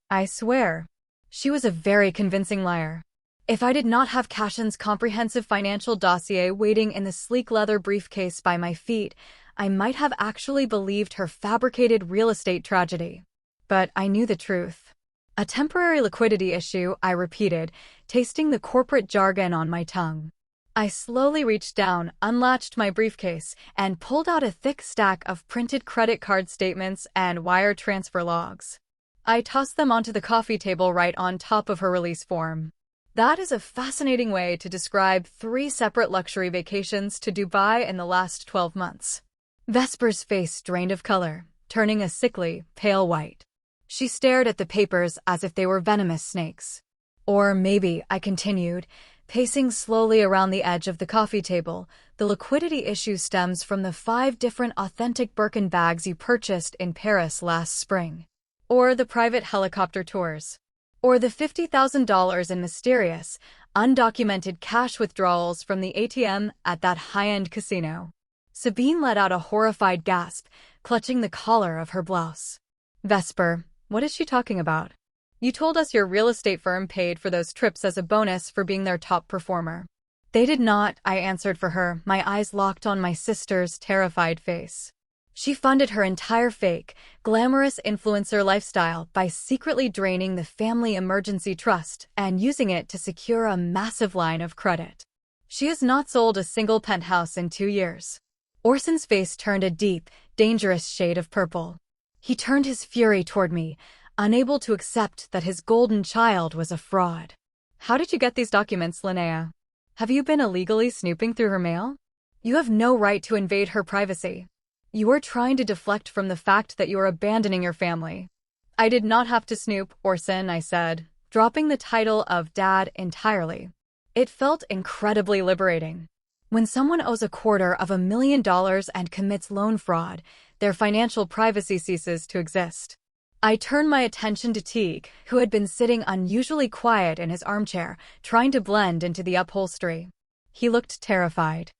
I swear. She was a very convincing liar. If I did not have Cashin's comprehensive financial dossier waiting in the sleek leather briefcase by my feet, I might have actually believed her fabricated real estate tragedy. But I knew the truth. A temporary liquidity issue, I repeated, tasting the corporate jargon on my tongue. I slowly reached down, unlatched my briefcase, and pulled out a thick stack of printed credit card statements and wire transfer logs. I tossed them onto the coffee table right on top of her release form. That is a fascinating way to describe 3 separate luxury vacations to Dubai in the last 12 months. Vesper's face drained of color, turning a sickly, pale white. She stared at the papers as if they were venomous snakes. Or maybe, I continued, pacing slowly around the edge of the coffee table, the liquidity issue stems from the 5 different authentic Birkin bags you purchased in Paris last spring. Or the private helicopter tours. Or the $50,000 in mysterious, undocumented cash withdrawals from the ATM at that high-end casino. Sabine let out a horrified gasp, clutching the collar of her blouse. Vesper, what is she talking about? You told us your real estate firm paid for those trips as a bonus for being their top performer. They did not, I answered for her, my eyes locked on my sister's terrified face. She funded her entire fake, glamorous influencer lifestyle by secretly draining the family emergency trust and using it to secure a massive line of credit. She has not sold a single penthouse in 2 years. Orson's face turned a deep, dangerous shade of purple. He turned his fury toward me, unable to accept that his golden child was a fraud. How did you get these documents, Linnea? Have you been illegally snooping through her mail? You have no right to invade her privacy. You are trying to deflect from the fact that you are abandoning your family. I did not have to snoop, Orson, I said, dropping the title of Dad entirely. It felt incredibly liberating. When someone owes $250,000 and commits loan fraud, their financial privacy ceases to exist. I turned my attention to Teague, who had been sitting unusually quiet in his armchair, trying to blend into the upholstery. He looked terrified.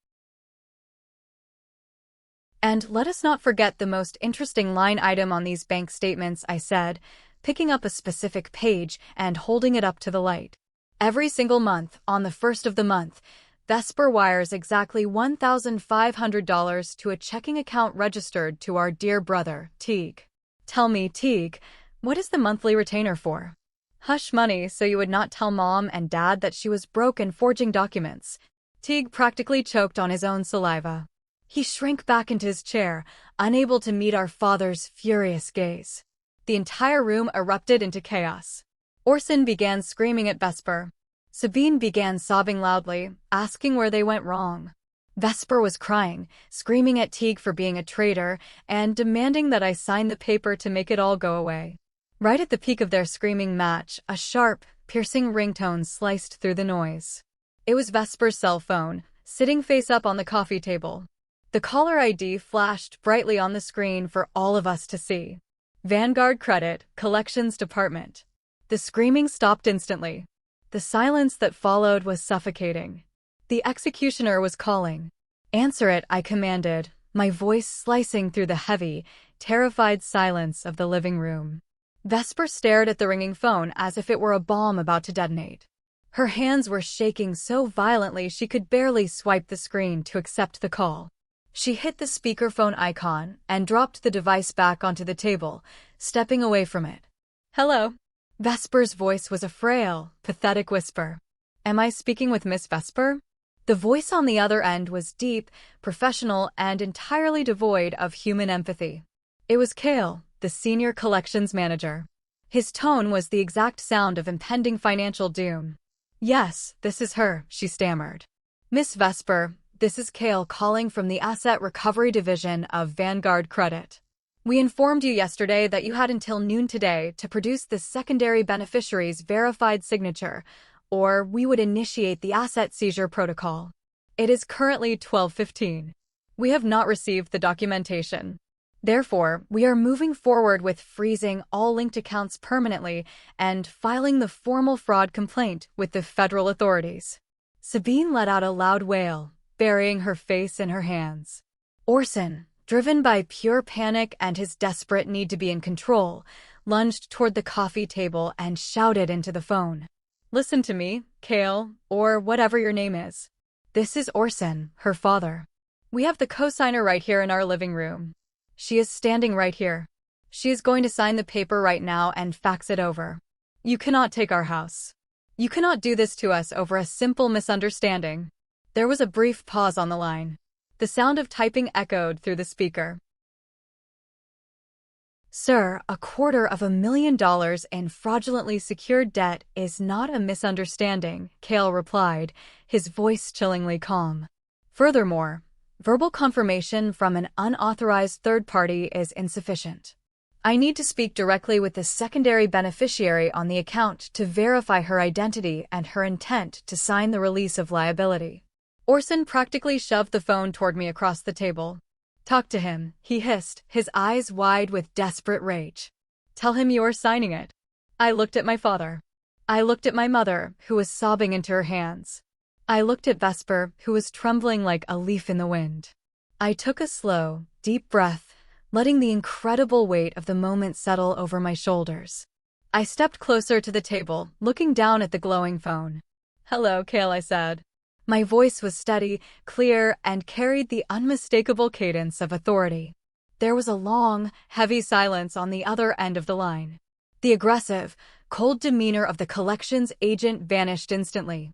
And let us not forget the most interesting line item on these bank statements, I said, picking up a specific page and holding it up to the light. Every single month, on the first of the month, Vesper wires exactly $1,500 to a checking account registered to our dear brother, Teague. Tell me, Teague, what is the monthly retainer for? Hush money so you would not tell Mom and Dad that she was broke and forging documents. Teague practically choked on his own saliva. He shrank back into his chair, unable to meet our father's furious gaze. The entire room erupted into chaos. Orson began screaming at Vesper. Sabine began sobbing loudly, asking where they went wrong. Vesper was crying, screaming at Teague for being a traitor, and demanding that I sign the paper to make it all go away. Right at the peak of their screaming match, a sharp, piercing ringtone sliced through the noise. It was Vesper's cell phone, sitting face up on the coffee table. The caller ID flashed brightly on the screen for all of us to see. Vanguard Credit, Collections Department. The screaming stopped instantly. The silence that followed was suffocating. The executioner was calling. Answer it, I commanded, my voice slicing through the heavy, terrified silence of the living room. Vesper stared at the ringing phone as if it were a bomb about to detonate. Her hands were shaking so violently she could barely swipe the screen to accept the call. She hit the speakerphone icon and dropped the device back onto the table, stepping away from it. Hello. Vesper's voice was a frail, pathetic whisper. Am I speaking with Miss Vesper? The voice on the other end was deep, professional, and entirely devoid of human empathy. It was Cale, the senior collections manager. His tone was the exact sound of impending financial doom. Yes, this is her, she stammered. Miss Vesper, this is Cale calling from the Asset Recovery Division of Vanguard Credit. We informed you yesterday that you had until noon today to produce the secondary beneficiary's verified signature, or we would initiate the asset seizure protocol. It is currently 12:15. We have not received the documentation. Therefore, we are moving forward with freezing all linked accounts permanently and filing the formal fraud complaint with the federal authorities." Sabine let out a loud wail, burying her face in her hands. Orson, driven by pure panic and his desperate need to be in control, lunged toward the coffee table and shouted into the phone. "Listen to me, Kale, or whatever your name is. This is Orson, her father. We have the cosigner right here in our living room. She is standing right here. She is going to sign the paper right now and fax it over. You cannot take our house. You cannot do this to us over a simple misunderstanding." There was a brief pause on the line. The sound of typing echoed through the speaker. "Sir, $250,000 in fraudulently secured debt is not a misunderstanding," Kale replied, his voice chillingly calm. "Furthermore, verbal confirmation from an unauthorized third party is insufficient. I need to speak directly with the secondary beneficiary on the account to verify her identity and her intent to sign the release of liability." Orson practically shoved the phone toward me across the table. "Talk to him," he hissed, his eyes wide with desperate rage. "Tell him you are signing it." I looked at my father. I looked at my mother, who was sobbing into her hands. I looked at Vesper, who was trembling like a leaf in the wind. I took a slow, deep breath, letting the incredible weight of the moment settle over my shoulders. I stepped closer to the table, looking down at the glowing phone. "Hello, Kale," I said. My voice was steady, clear, and carried the unmistakable cadence of authority. There was a long, heavy silence on the other end of the line. The aggressive, cold demeanor of the collections agent vanished instantly.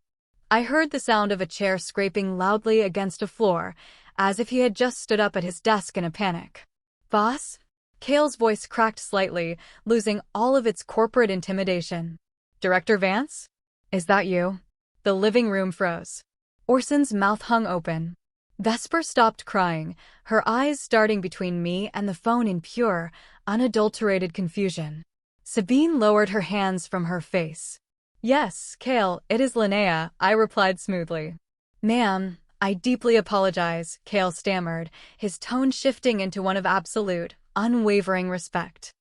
I heard the sound of a chair scraping loudly against a floor, as if he had just stood up at his desk in a panic. "Boss?" Kale's voice cracked slightly, losing all of its corporate intimidation. "Director Vance? Is that you?" The living room froze. Orson's mouth hung open. Vesper stopped crying, her eyes starting between me and the phone in pure, unadulterated confusion. Sabine lowered her hands from her face. "Yes, Kale, it is Linnea," I replied smoothly. "Ma'am, I deeply apologize," Kale stammered, his tone shifting into one of absolute, unwavering respect.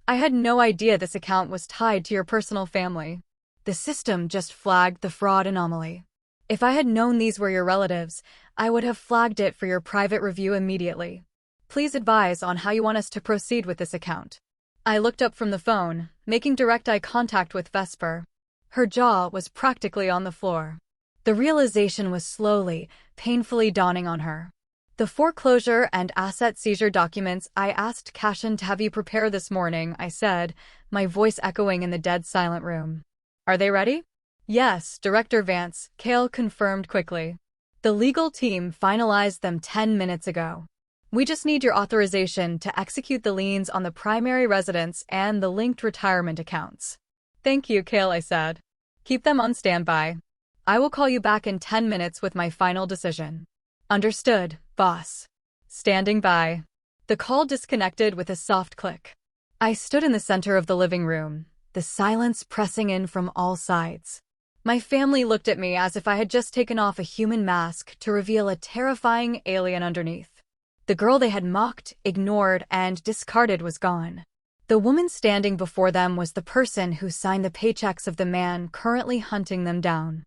"I had no idea this account was tied to your personal family. The system just flagged the fraud anomaly. If I had known these were your relatives, I would have flagged it for your private review immediately. Please advise on how you want us to proceed with this account." I looked up from the phone, making direct eye contact with Vesper. Her jaw was practically on the floor. The realization was slowly, painfully dawning on her. "The foreclosure and asset seizure documents I asked Cashin to have you prepare this morning," I said, my voice echoing in the dead silent room. "Are they ready?" "Yes, Director Vance," Kale confirmed quickly. "The legal team finalized them 10 minutes ago. We just need your authorization to execute the liens on the primary residence and the linked retirement accounts." "Thank you, Kale," I said. "Keep them on standby. I will call you back in 10 minutes with my final decision." "Understood, boss." Standing by. The call disconnected with a soft click. I stood in the center of the living room, the silence pressing in from all sides. My family looked at me as if I had just taken off a human mask to reveal a terrifying alien underneath. The girl they had mocked, ignored, and discarded was gone. The woman standing before them was the person who signed the paychecks of the man currently hunting them down.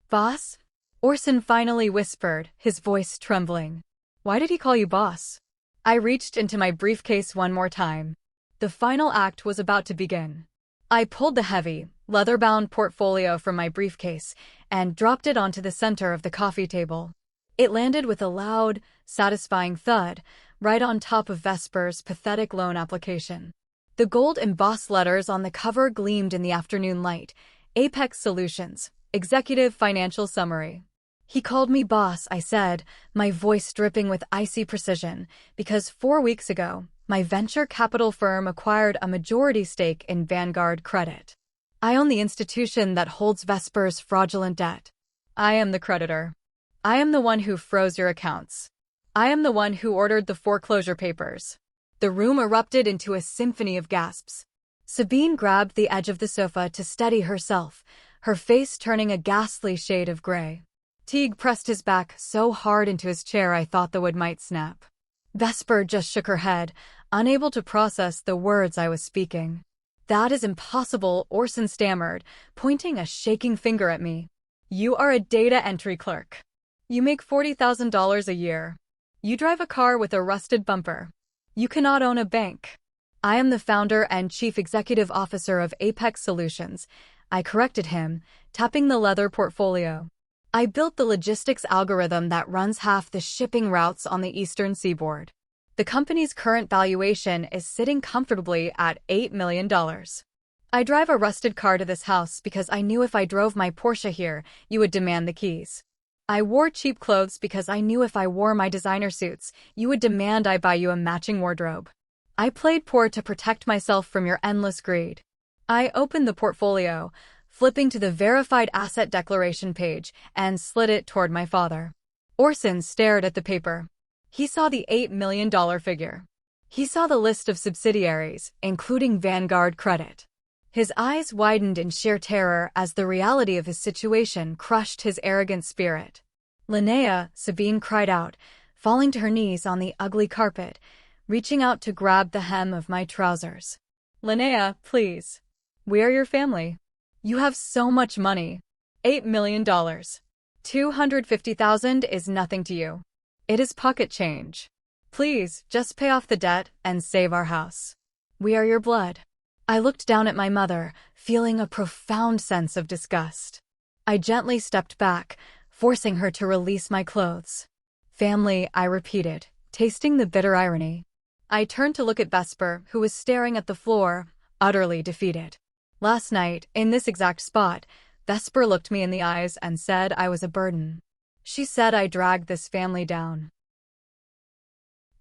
"Boss?" Orson finally whispered, his voice trembling. "Why did he call you boss?" I reached into my briefcase one more time. The final act was about to begin. I pulled the heavy, leather-bound portfolio from my briefcase and dropped it onto the center of the coffee table. It landed with a loud, satisfying thud, right on top of Vesper's pathetic loan application. The gold embossed letters on the cover gleamed in the afternoon light. Apex Solutions, Executive Financial Summary. "He called me boss," I said, my voice dripping with icy precision, because 4 weeks ago, my venture capital firm acquired a majority stake in Vanguard Credit. I own the institution that holds Vesper's fraudulent debt. I am the creditor. I am the one who froze your accounts. I am the one who ordered the foreclosure papers." The room erupted into a symphony of gasps. Sabine grabbed the edge of the sofa to steady herself, her face turning a ghastly shade of gray. Teague pressed his back so hard into his chair I thought the wood might snap. Vesper just shook her head, unable to process the words I was speaking. That is impossible, Orson stammered, pointing a shaking finger at me. You are a data entry clerk. You make $40,000 a year. You drive a car with a rusted bumper. You cannot own a bank. I am the founder and chief executive officer of Apex Solutions, I corrected him, tapping the leather portfolio. I built the logistics algorithm that runs half the shipping routes on the eastern seaboard. The company's current valuation is sitting comfortably at $8 million. I drive a rusted car to this house because I knew if I drove my Porsche here, you would demand the keys. I wore cheap clothes because I knew if I wore my designer suits, you would demand I buy you a matching wardrobe. I played poor to protect myself from your endless greed. I opened the portfolio, flipping to the verified asset declaration page, and slid it toward my father. Orson stared at the paper. He saw the $8 million figure. He saw the list of subsidiaries, including Vanguard Credit. His eyes widened in sheer terror as the reality of his situation crushed his arrogant spirit. Linnea, Sabine cried out, falling to her knees on the ugly carpet, reaching out to grab the hem of my trousers. Linnea, please. We are your family. You have so much money. $8 million. $250,000 is nothing to you. It is pocket change. Please, just pay off the debt and save our house. We are your blood. I looked down at my mother, feeling a profound sense of disgust. I gently stepped back, forcing her to release my clothes. Family, I repeated, tasting the bitter irony. I turned to look at Vesper, who was staring at the floor, utterly defeated. Last night, in this exact spot, Vesper looked me in the eyes and said I was a burden. She said I dragged this family down.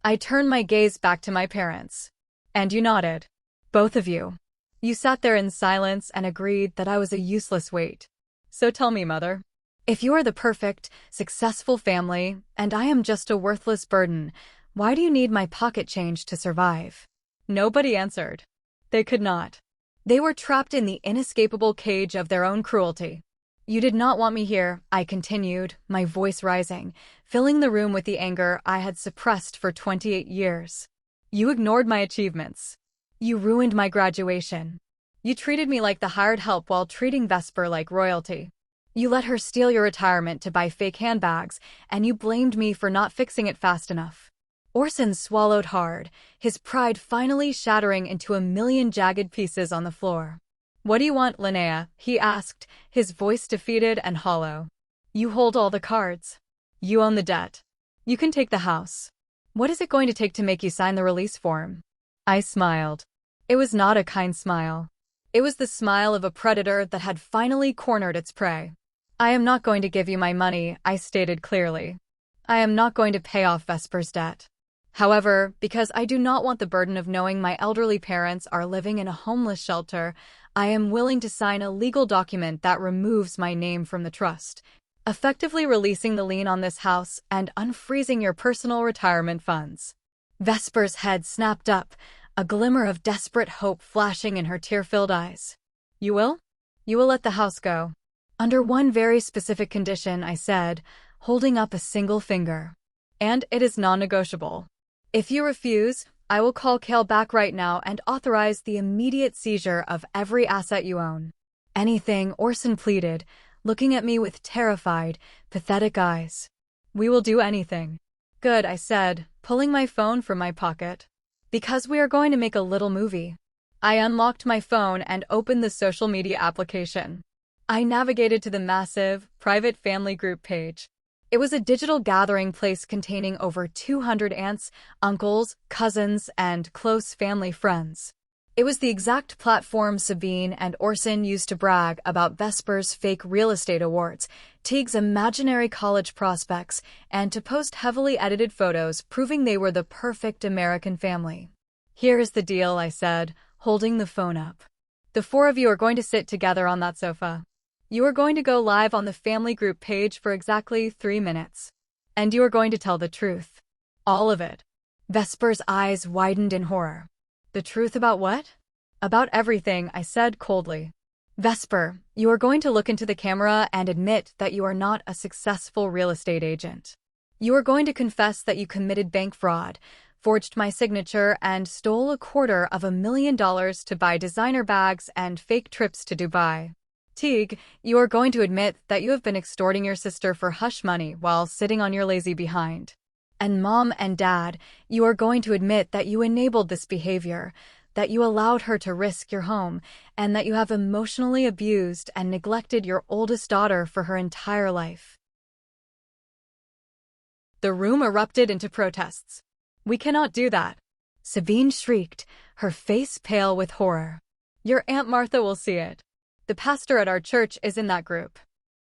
I turned my gaze back to my parents. And you nodded. Both of you. You sat there in silence and agreed that I was a useless weight. So tell me, Mother. If you are the perfect, successful family, and I am just a worthless burden, why do you need my pocket change to survive? Nobody answered. They could not. They were trapped in the inescapable cage of their own cruelty. You did not want me here, I continued, my voice rising, filling the room with the anger I had suppressed for 28 years. You ignored my achievements. You ruined my graduation. You treated me like the hired help while treating Vesper like royalty. You let her steal your retirement to buy fake handbags, and you blamed me for not fixing it fast enough. Orson swallowed hard, his pride finally shattering into a million jagged pieces on the floor. What do you want, Linnea? He asked, his voice defeated and hollow. You hold all the cards. You own the debt. You can take the house. What is it going to take to make you sign the release form? I smiled. It was not a kind smile. It was the smile of a predator that had finally cornered its prey. I am not going to give you my money, I stated clearly. I am not going to pay off Vesper's debt. However, because I do not want the burden of knowing my elderly parents are living in a homeless shelter, I am willing to sign a legal document that removes my name from the trust, effectively releasing the lien on this house and unfreezing your personal retirement funds. Vesper's head snapped up, a glimmer of desperate hope flashing in her tear-filled eyes. You will? You will let the house go. Under one very specific condition, I said, holding up a single finger. And it is non-negotiable. If you refuse, I will call Cale back right now and authorize the immediate seizure of every asset you own. Anything, Orson pleaded, looking at me with terrified, pathetic eyes. We will do anything. Good, I said, pulling my phone from my pocket. Because we are going to make a little movie. I unlocked my phone and opened the social media application. I navigated to the massive, private family group page. It was a digital gathering place containing over 200 aunts, uncles, cousins, and close family friends. It was the exact platform Sabine and Orson used to brag about Vesper's fake real estate awards, Teague's imaginary college prospects, and to post heavily edited photos proving they were the perfect American family. Here is the deal, I said, holding the phone up. The four of you are going to sit together on that sofa. You are going to go live on the family group page for exactly 3 minutes. And you are going to tell the truth. All of it. Vesper's eyes widened in horror. The truth about what? About everything, I said coldly. Vesper, you are going to look into the camera and admit that you are not a successful real estate agent. You are going to confess that you committed bank fraud, forged my signature, and stole $250,000 to buy designer bags and fake trips to Dubai. Teague, you are going to admit that you have been extorting your sister for hush money while sitting on your lazy behind. And Mom and Dad, you are going to admit that you enabled this behavior, that you allowed her to risk your home, and that you have emotionally abused and neglected your oldest daughter for her entire life. The room erupted into protests. We cannot do that. Sabine shrieked, her face pale with horror. Your Aunt Martha will see it. The pastor at our church is in that group.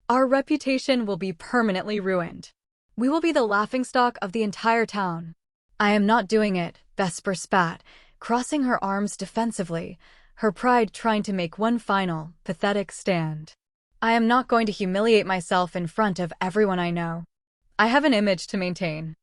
Our reputation will be permanently ruined. We will be the laughingstock of the entire town. I am not doing it, Vesper spat, crossing her arms defensively, her pride trying to make one final, pathetic stand. I am not going to humiliate myself in front of everyone I know. I have an image to maintain.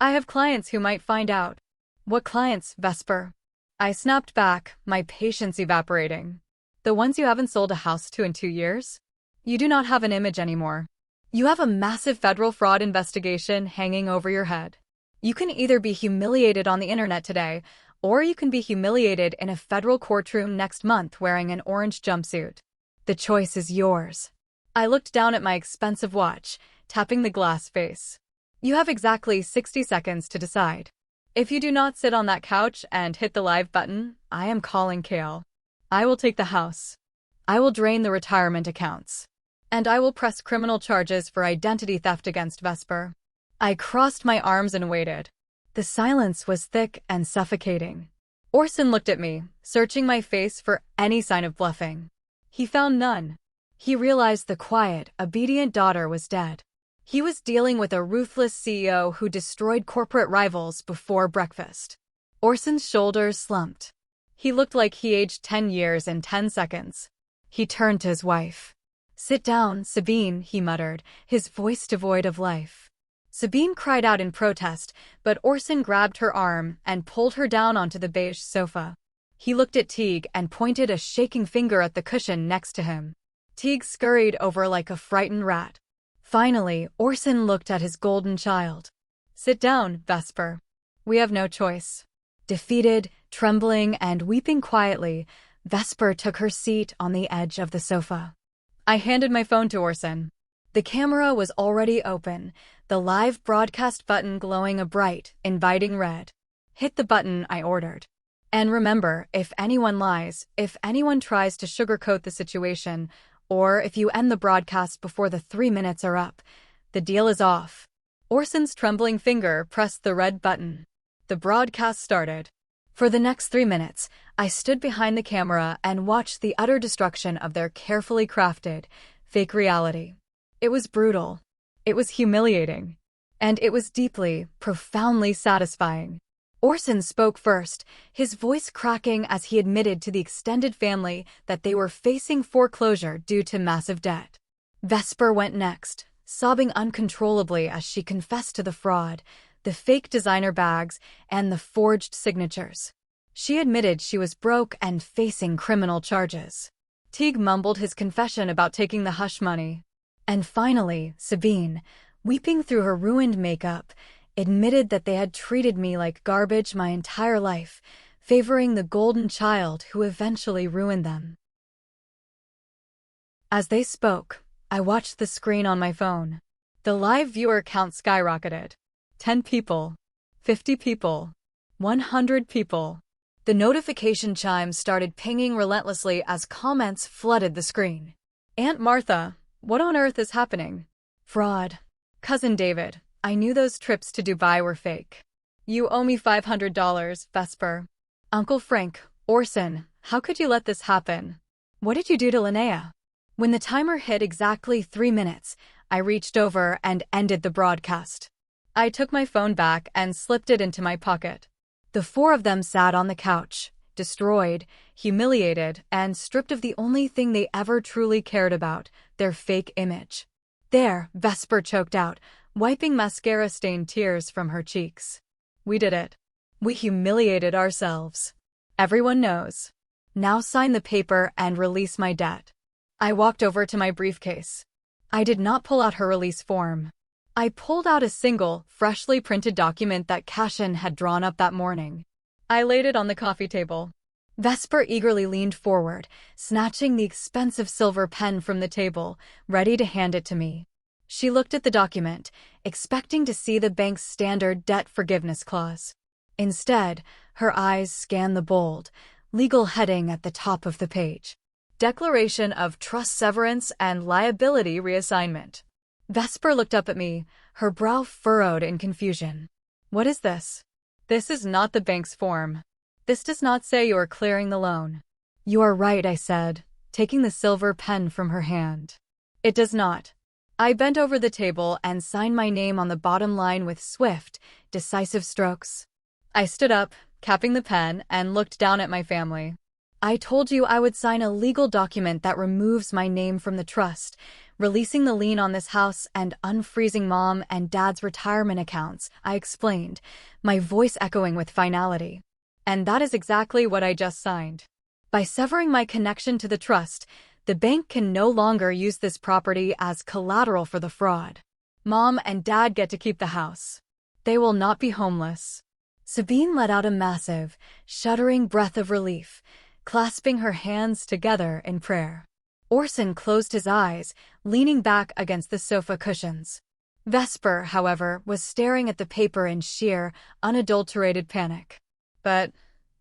I have clients who might find out. What clients, Vesper? I snapped back, my patience evaporating. The ones you haven't sold a house to in 2 years? You do not have an image anymore. You have a massive federal fraud investigation hanging over your head. You can either be humiliated on the internet today, or you can be humiliated in a federal courtroom next month wearing an orange jumpsuit. The choice is yours. I looked down at my expensive watch, tapping the glass face. You have exactly 60 seconds to decide. If you do not sit on that couch and hit the live button, I am calling Kale. I will take the house. I will drain the retirement accounts. And I will press criminal charges for identity theft against Vesper. I crossed my arms and waited. The silence was thick and suffocating. Orson looked at me, searching my face for any sign of bluffing. He found none. He realized the quiet, obedient daughter was dead. He was dealing with a ruthless CEO who destroyed corporate rivals before breakfast. Orson's shoulders slumped. He looked like he aged 10 years in 10 seconds. He turned to his wife. Sit down, Sabine, he muttered, his voice devoid of life. Sabine cried out in protest, but Orson grabbed her arm and pulled her down onto the beige sofa. He looked at Teague and pointed a shaking finger at the cushion next to him. Teague scurried over like a frightened rat. Finally, Orson looked at his golden child. Sit down, Vesper. We have no choice. Defeated, trembling, and weeping quietly, Vesper took her seat on the edge of the sofa. I handed my phone to Orson. The camera was already open, the live broadcast button glowing a bright, inviting red. Hit the button, I ordered. And remember, if anyone lies, if anyone tries to sugarcoat the situation, or if you end the broadcast before the 3 minutes are up, the deal is off. Orson's trembling finger pressed the red button. The broadcast started. For the next 3 minutes, I stood behind the camera and watched the utter destruction of their carefully crafted, fake reality. It was brutal. It was humiliating. And it was deeply, profoundly satisfying. Orson spoke first, his voice cracking as he admitted to the extended family that they were facing foreclosure due to massive debt. Vesper went next, sobbing uncontrollably as she confessed to the fraud, the fake designer bags, and the forged signatures. She admitted she was broke and facing criminal charges. Teague mumbled his confession about taking the hush money. And finally, Sabine, weeping through her ruined makeup, admitted that they had treated me like garbage my entire life, favoring the golden child who eventually ruined them. As they spoke, I watched the screen on my phone. The live viewer count skyrocketed. 10 people, 50 people, 100 people. The notification chimes started pinging relentlessly as comments flooded the screen. Aunt Martha, what on earth is happening? Fraud. Cousin David, I knew those trips to Dubai were fake. You owe me $500, Vesper. Uncle Frank, Orson, how could you let this happen? What did you do to Linnea? When the timer hit exactly 3 minutes, I reached over and ended the broadcast. I took my phone back and slipped it into my pocket. The 4 of them sat on the couch, destroyed, humiliated, and stripped of the only thing they ever truly cared about, their fake image. There, Vesper choked out, wiping mascara-stained tears from her cheeks. We did it. We humiliated ourselves. Everyone knows. Now sign the paper and release my debt. I walked over to my briefcase. I did not pull out her release form. I pulled out a single, freshly printed document that Cashin had drawn up that morning. I laid it on the coffee table. Vesper eagerly leaned forward, snatching the expensive silver pen from the table, ready to hand it to me. She looked at the document, expecting to see the bank's standard debt forgiveness clause. Instead, her eyes scanned the bold, legal heading at the top of the page. Declaration of Trust Severance and Liability Reassignment. Vesper looked up at me, her brow furrowed in confusion. What is this? This is not the bank's form. This does not say you are clearing the loan. You are right, I said, taking the silver pen from her hand. It does not. I bent over the table and signed my name on the bottom line with swift, decisive strokes. I stood up, capping the pen, and looked down at my family. I told you I would sign a legal document that removes my name from the trust, releasing the lien on this house and unfreezing Mom and Dad's retirement accounts, I explained, my voice echoing with finality. And that is exactly what I just signed. By severing my connection to the trust, the bank can no longer use this property as collateral for the fraud. Mom and Dad get to keep the house. They will not be homeless. Sabine let out a massive, shuddering breath of relief, clasping her hands together in prayer. Orson closed his eyes, leaning back against the sofa cushions. Vesper, however, was staring at the paper in sheer, unadulterated panic. But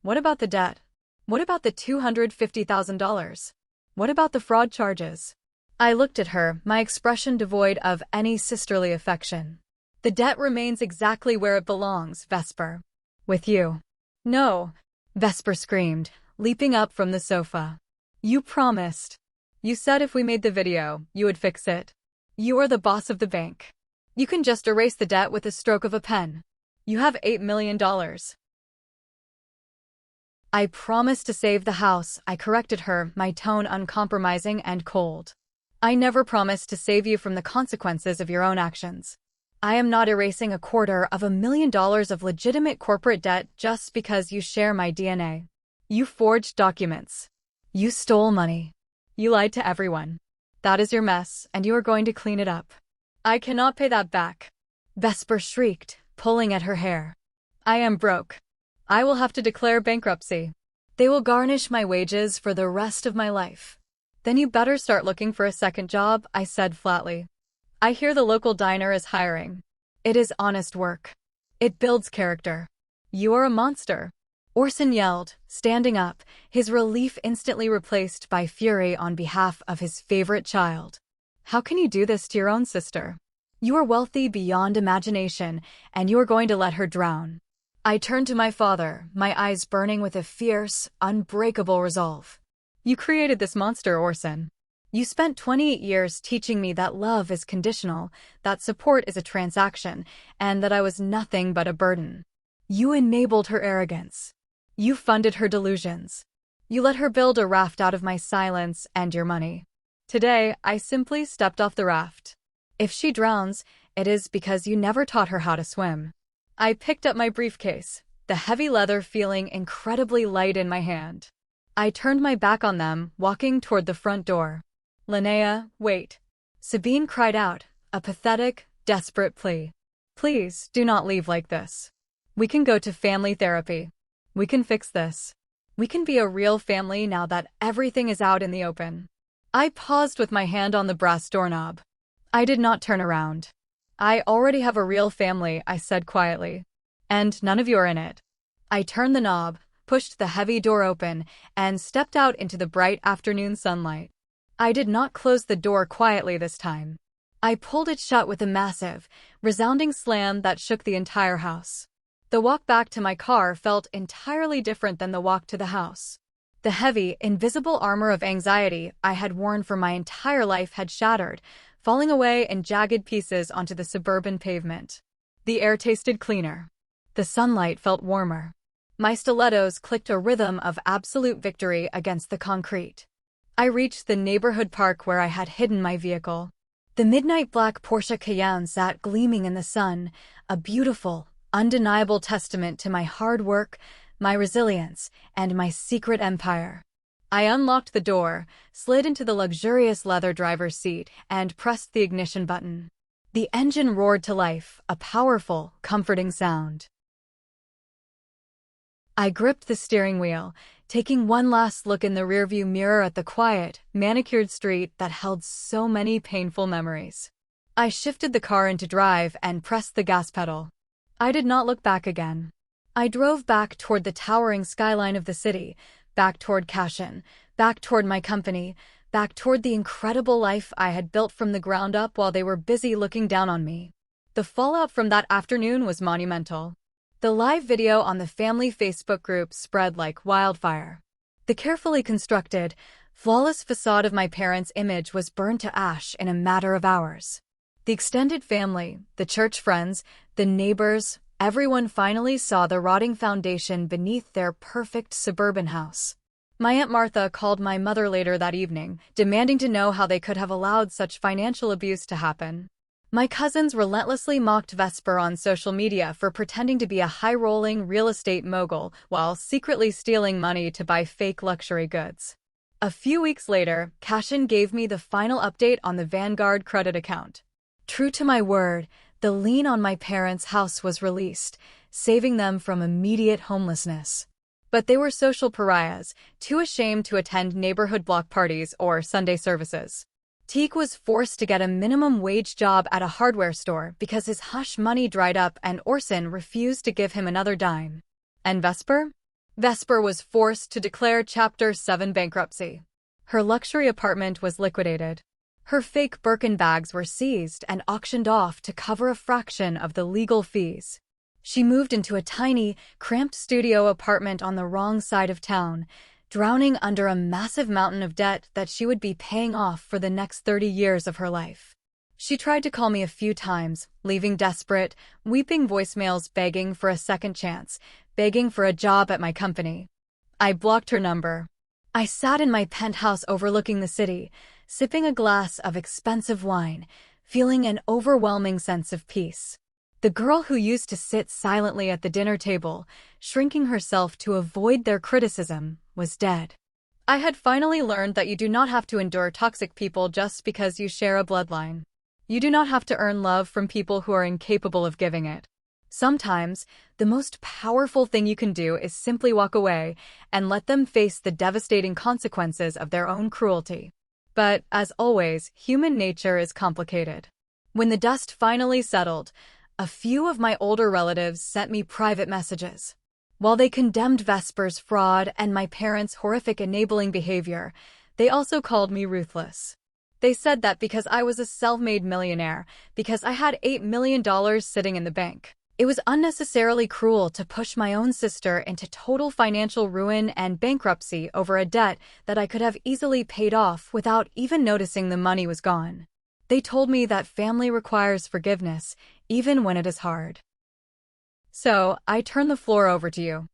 what about the debt? What about the $250,000? What about the fraud charges? I looked at her, my expression devoid of any sisterly affection. The debt remains exactly where it belongs, Vesper. With you. No, Vesper screamed, leaping up from the sofa. You promised. You said if we made the video, you would fix it. You are the boss of the bank. You can just erase the debt with a stroke of a pen. You have $8 million. I promised to save the house, I corrected her, my tone uncompromising and cold. I never promised to save you from the consequences of your own actions. I am not erasing $250,000 of legitimate corporate debt just because you share my DNA. You forged documents. You stole money. You lied to everyone. That is your mess, and you are going to clean it up. I cannot pay that back. Vesper shrieked, pulling at her hair. I am broke. I will have to declare bankruptcy. They will garnish my wages for the rest of my life. Then you better start looking for a second job, I said flatly. I hear the local diner is hiring. It is honest work. It builds character. You are a monster. Orson yelled, standing up, his relief instantly replaced by fury on behalf of his favorite child. How can you do this to your own sister? You are wealthy beyond imagination, and you are going to let her drown. I turned to my father, my eyes burning with a fierce, unbreakable resolve. You created this monster, Orson. You spent 28 years teaching me that love is conditional, that support is a transaction, and that I was nothing but a burden. You enabled her arrogance. You funded her delusions. You let her build a raft out of my silence and your money. Today, I simply stepped off the raft. If she drowns, it is because you never taught her how to swim. I picked up my briefcase, the heavy leather feeling incredibly light in my hand. I turned my back on them, walking toward the front door. Linnea, wait. Sabine cried out, a pathetic, desperate plea. Please, do not leave like this. We can go to family therapy. We can fix this. We can be a real family now that everything is out in the open. I paused with my hand on the brass doorknob. I did not turn around. I already have a real family, I said quietly. And none of you are in it. I turned the knob, pushed the heavy door open, and stepped out into the bright afternoon sunlight. I did not close the door quietly this time. I pulled it shut with a massive, resounding slam that shook the entire house. The walk back to my car felt entirely different than the walk to the house. The heavy, invisible armor of anxiety I had worn for my entire life had shattered, falling away in jagged pieces onto the suburban pavement. The air tasted cleaner. The sunlight felt warmer. My stilettos clicked a rhythm of absolute victory against the concrete. I reached the neighborhood park where I had hidden my vehicle. The midnight black Porsche Cayenne sat gleaming in the sun, a beautiful, undeniable testament to my hard work, my resilience, and my secret empire. I unlocked the door, slid into the luxurious leather driver's seat, and pressed the ignition button. The engine roared to life, a powerful, comforting sound. I gripped the steering wheel, taking one last look in the rearview mirror at the quiet, manicured street that held so many painful memories. I shifted the car into drive and pressed the gas pedal. I did not look back again. I drove back toward the towering skyline of the city, back toward Kashin, back toward my company, back toward the incredible life I had built from the ground up while they were busy looking down on me. The fallout from that afternoon was monumental. The live video on the family Facebook group spread like wildfire. The carefully constructed, flawless facade of my parents' image was burned to ash in a matter of hours. The extended family, the church friends, the neighbors, everyone finally saw the rotting foundation beneath their perfect suburban house. My Aunt Martha called my mother later that evening, demanding to know how they could have allowed such financial abuse to happen. My cousins relentlessly mocked Vesper on social media for pretending to be a high-rolling real estate mogul while secretly stealing money to buy fake luxury goods. A few weeks later, Kashin gave me the final update on the Vanguard credit account. True to my word, the lien on my parents' house was released, saving them from immediate homelessness. But they were social pariahs, too ashamed to attend neighborhood block parties or Sunday services. Teek was forced to get a minimum wage job at a hardware store because his hush money dried up and Orson refused to give him another dime. And Vesper? Vesper was forced to declare Chapter 7 bankruptcy. Her luxury apartment was liquidated. Her fake Birkin bags were seized and auctioned off to cover a fraction of the legal fees. She moved into a tiny, cramped studio apartment on the wrong side of town, drowning under a massive mountain of debt that she would be paying off for the next 30 years of her life. She tried to call me a few times, leaving desperate, weeping voicemails begging for a second chance, begging for a job at my company. I blocked her number. I sat in my penthouse overlooking the city, sipping a glass of expensive wine, feeling an overwhelming sense of peace. The girl who used to sit silently at the dinner table, shrinking herself to avoid their criticism, was dead. I had finally learned that you do not have to endure toxic people just because you share a bloodline. You do not have to earn love from people who are incapable of giving it. Sometimes, the most powerful thing you can do is simply walk away and let them face the devastating consequences of their own cruelty. But, as always, human nature is complicated. When the dust finally settled, a few of my older relatives sent me private messages. While they condemned Vesper's fraud and my parents' horrific enabling behavior, they also called me ruthless. They said that because I was a self-made millionaire, because I had $8 million sitting in the bank, it was unnecessarily cruel to push my own sister into total financial ruin and bankruptcy over a debt that I could have easily paid off without even noticing the money was gone. They told me that family requires forgiveness, even when it is hard. So, I turn the floor over to you.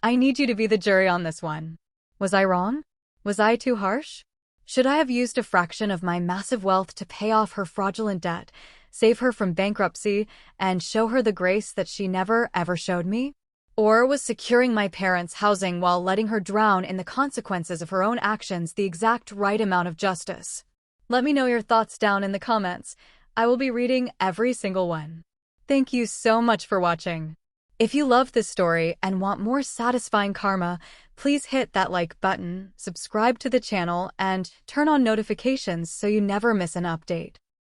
I need you to be the jury on this one. Was I wrong? Was I too harsh? Should I have used a fraction of my massive wealth to pay off her fraudulent debt, save her from bankruptcy, and show her the grace that she never, ever showed me? Or was securing my parents' housing while letting her drown in the consequences of her own actions the exact right amount of justice? Let me know your thoughts down in the comments. I will be reading every single one. Thank you so much for watching. If you loved this story and want more satisfying karma, please hit that like button, subscribe to the channel, and turn on notifications so you never miss an update.